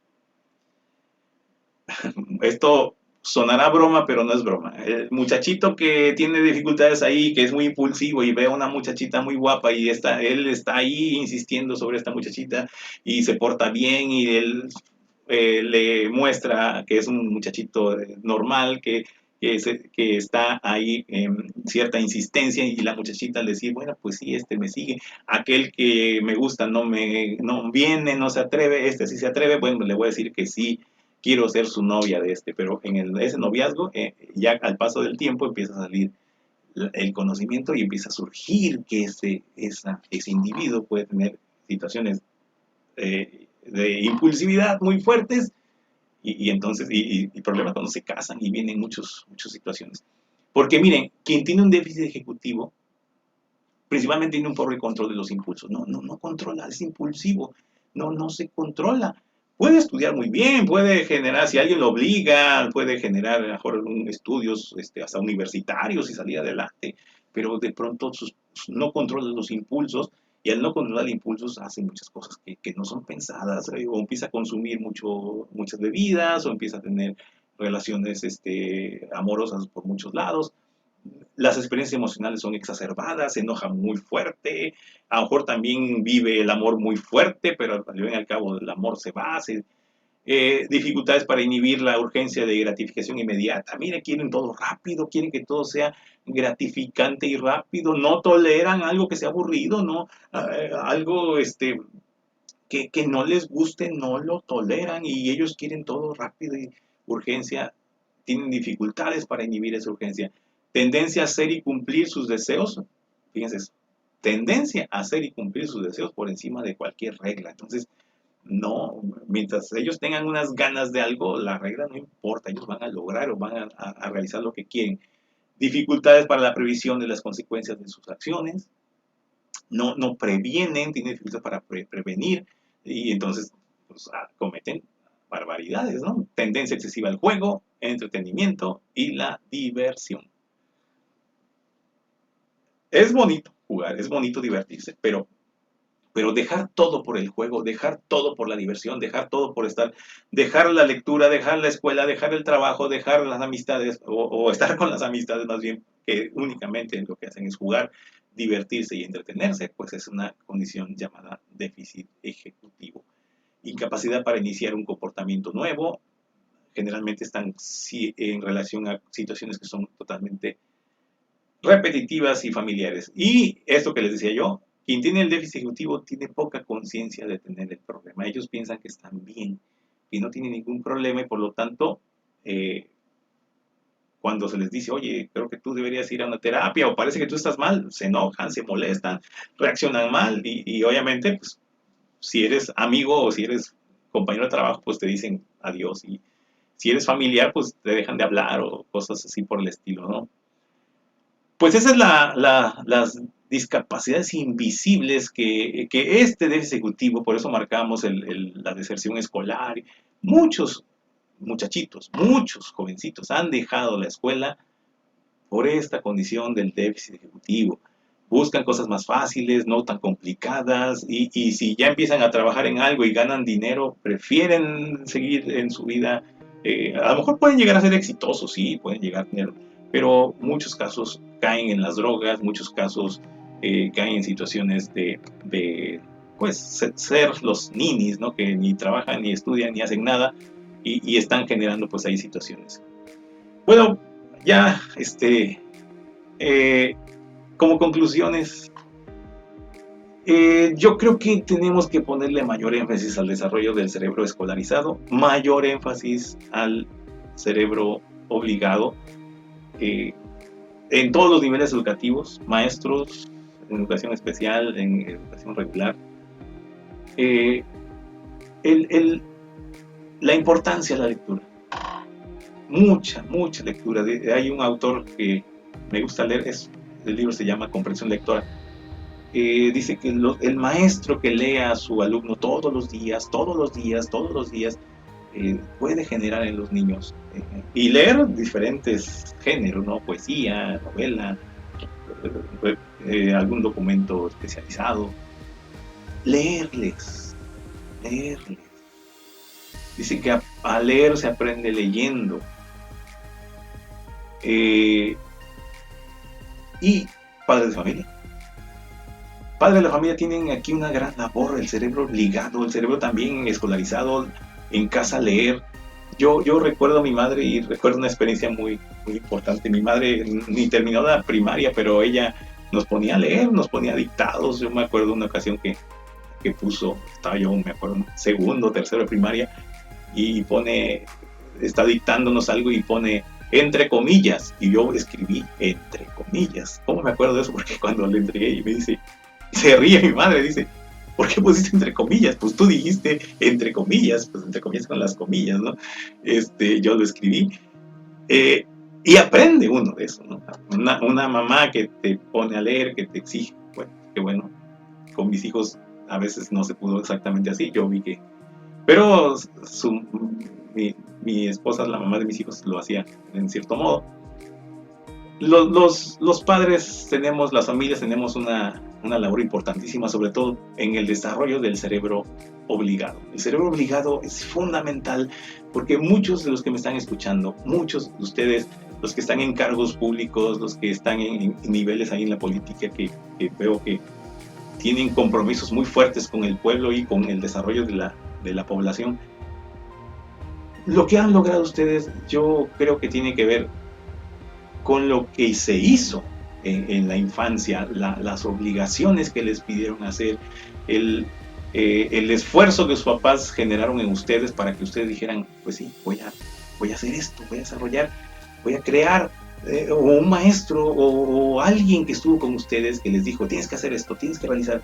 Esto sonará broma, pero no es broma. El muchachito que tiene dificultades ahí, que es muy impulsivo y ve a una muchachita muy guapa y él está ahí insistiendo sobre esta muchachita y se porta bien y él le muestra que es un muchachito normal, que está ahí en cierta insistencia y la muchachita le dice, bueno, pues sí, me sigue. Aquel que me gusta no viene, no se atreve, sí se atreve, bueno, le voy a decir que sí, quiero ser su novia de pero en ese noviazgo, ya al paso del tiempo empieza a salir el conocimiento y empieza a surgir que ese individuo puede tener situaciones de impulsividad muy fuertes y entonces, y problemas cuando se casan y vienen muchas situaciones. Porque miren, quien tiene un déficit ejecutivo, principalmente tiene un pobre control de los impulsos. No controla, es impulsivo. No se controla. Puede estudiar muy bien, puede generar, si alguien lo obliga, puede generar a lo mejor estudios hasta universitarios y salir adelante, pero de pronto no controla los impulsos y al no controlar impulsos hace muchas cosas que no son pensadas, o empieza a consumir muchas bebidas, o empieza a tener relaciones amorosas por muchos lados. Las experiencias emocionales son exacerbadas, se enoja muy fuerte, a lo mejor también vive el amor muy fuerte, pero al fin y al cabo el amor se va, dificultades para inhibir la urgencia de gratificación inmediata. Mire, quieren todo rápido, quieren que todo sea gratificante y rápido, no toleran algo que sea aburrido, no algo que no les guste, no lo toleran y ellos quieren todo rápido y urgencia, tienen dificultades para inhibir esa urgencia. Tendencia a hacer y cumplir sus deseos, fíjense eso, tendencia a hacer y cumplir sus deseos por encima de cualquier regla. Entonces, no, mientras ellos tengan unas ganas de algo, la regla no importa, ellos van a lograr o van a realizar lo que quieren. Dificultades para la previsión de las consecuencias de sus acciones, no previenen, tienen dificultades para prevenir y entonces pues, cometen barbaridades, ¿no? Tendencia excesiva al juego, entretenimiento y la diversión. Es bonito jugar, es bonito divertirse, pero dejar todo por el juego, dejar todo por la diversión, dejar todo por dejar la lectura, dejar la escuela, dejar el trabajo, dejar las amistades, o estar con las amistades más bien, que únicamente lo que hacen es jugar, divertirse y entretenerse, pues es una condición llamada déficit ejecutivo. Incapacidad para iniciar un comportamiento nuevo, generalmente están en relación a situaciones que son totalmente repetitivas y familiares. Y esto que les decía yo, quien tiene el déficit ejecutivo tiene poca conciencia de tener el problema. Ellos piensan que están bien, que no tienen ningún problema y por lo tanto, cuando se les dice, oye, creo que tú deberías ir a una terapia o parece que tú estás mal, se enojan, se molestan, reaccionan mal y obviamente, pues, si eres amigo o si eres compañero de trabajo, pues te dicen adiós y si eres familiar, pues te dejan de hablar o cosas así por el estilo, ¿no? Pues esa es las discapacidades invisibles que este déficit ejecutivo, por eso marcamos la deserción escolar. Muchos muchachitos, muchos jovencitos han dejado la escuela por esta condición del déficit ejecutivo. Buscan cosas más fáciles, no tan complicadas, y si ya empiezan a trabajar en algo y ganan dinero, prefieren seguir en su vida. A lo mejor pueden llegar a ser exitosos, sí, pueden llegar a tener, pero muchos casos caen en las drogas, muchos casos caen en situaciones pues, ser los ninis, ¿no? Que ni trabajan, ni estudian, ni hacen nada, y están generando, pues, ahí situaciones. Bueno, ya, como conclusiones, yo creo que tenemos que ponerle mayor énfasis al desarrollo del cerebro escolarizado, mayor énfasis al cerebro obligado, en todos los niveles educativos, maestros, en educación especial, en educación regular. La importancia de la lectura. Mucha lectura. Hay un autor que me gusta leer, el libro se llama Comprensión Lectora. Dice que el maestro que lea a su alumno todos los días, puede generar en los niños y leer diferentes géneros, ¿no? Poesía, novela, algún documento especializado. Leerles. Dice que a leer se aprende leyendo. Y padres de familia. Padres de la familia tienen aquí una gran labor, el cerebro ligado, el cerebro también escolarizado, en casa leer. Yo recuerdo a mi madre y recuerdo una experiencia muy, muy importante. Mi madre ni terminó la primaria, pero ella nos ponía a leer, nos ponía dictados. Yo me acuerdo una ocasión que puso, estaba yo, me acuerdo, segundo, tercero de primaria, y está dictándonos algo y pone entre comillas, y yo escribí entre comillas. ¿Cómo me acuerdo de eso? Porque cuando le entregué y me dice, se ríe mi madre, dice, ¿por qué pusiste entre comillas? Pues tú dijiste entre comillas, pues entre comillas con las comillas, ¿no? Yo lo escribí. Y aprende uno de eso, ¿no? Una mamá que te pone a leer, que te exige. Bueno, qué bueno. Con mis hijos a veces no se pudo exactamente así. Yo vi que... Pero mi esposa, la mamá de mis hijos, lo hacía en cierto modo. Los padres tenemos, las familias tenemos una labor importantísima, sobre todo en el desarrollo del cerebro obligado. El cerebro obligado es fundamental porque muchos de los que me están escuchando, muchos de ustedes, los que están en cargos públicos, los que están en niveles ahí en la política, que veo que tienen compromisos muy fuertes con el pueblo y con el desarrollo de la población. Lo que han logrado ustedes, yo creo que tiene que ver con lo que se hizo en la infancia, las obligaciones que les pidieron hacer, el esfuerzo que sus papás generaron en ustedes para que ustedes dijeran, pues sí, voy a hacer esto, voy a desarrollar, voy a crear, o un maestro o alguien que estuvo con ustedes que les dijo, tienes que hacer esto, tienes que realizar,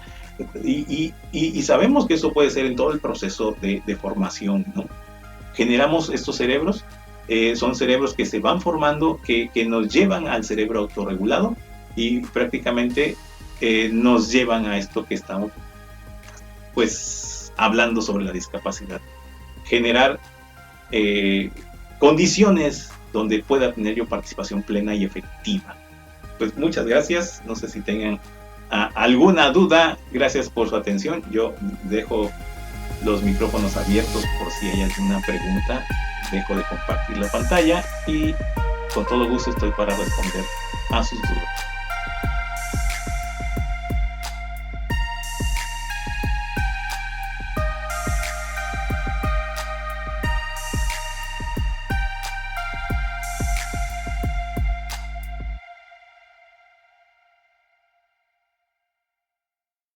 y sabemos que eso puede ser en todo el proceso de formación, ¿no? Generamos estos cerebros. Son cerebros que se van formando, que nos llevan al cerebro autorregulado y prácticamente nos llevan a esto que estamos pues hablando sobre la discapacidad. Generar condiciones donde pueda tener yo participación plena y efectiva. Pues muchas gracias, no sé si tengan alguna duda, gracias por su atención. Yo dejo los micrófonos abiertos por si hay alguna pregunta. Dejo de compartir la pantalla y con todo gusto estoy para responder a sus dudas.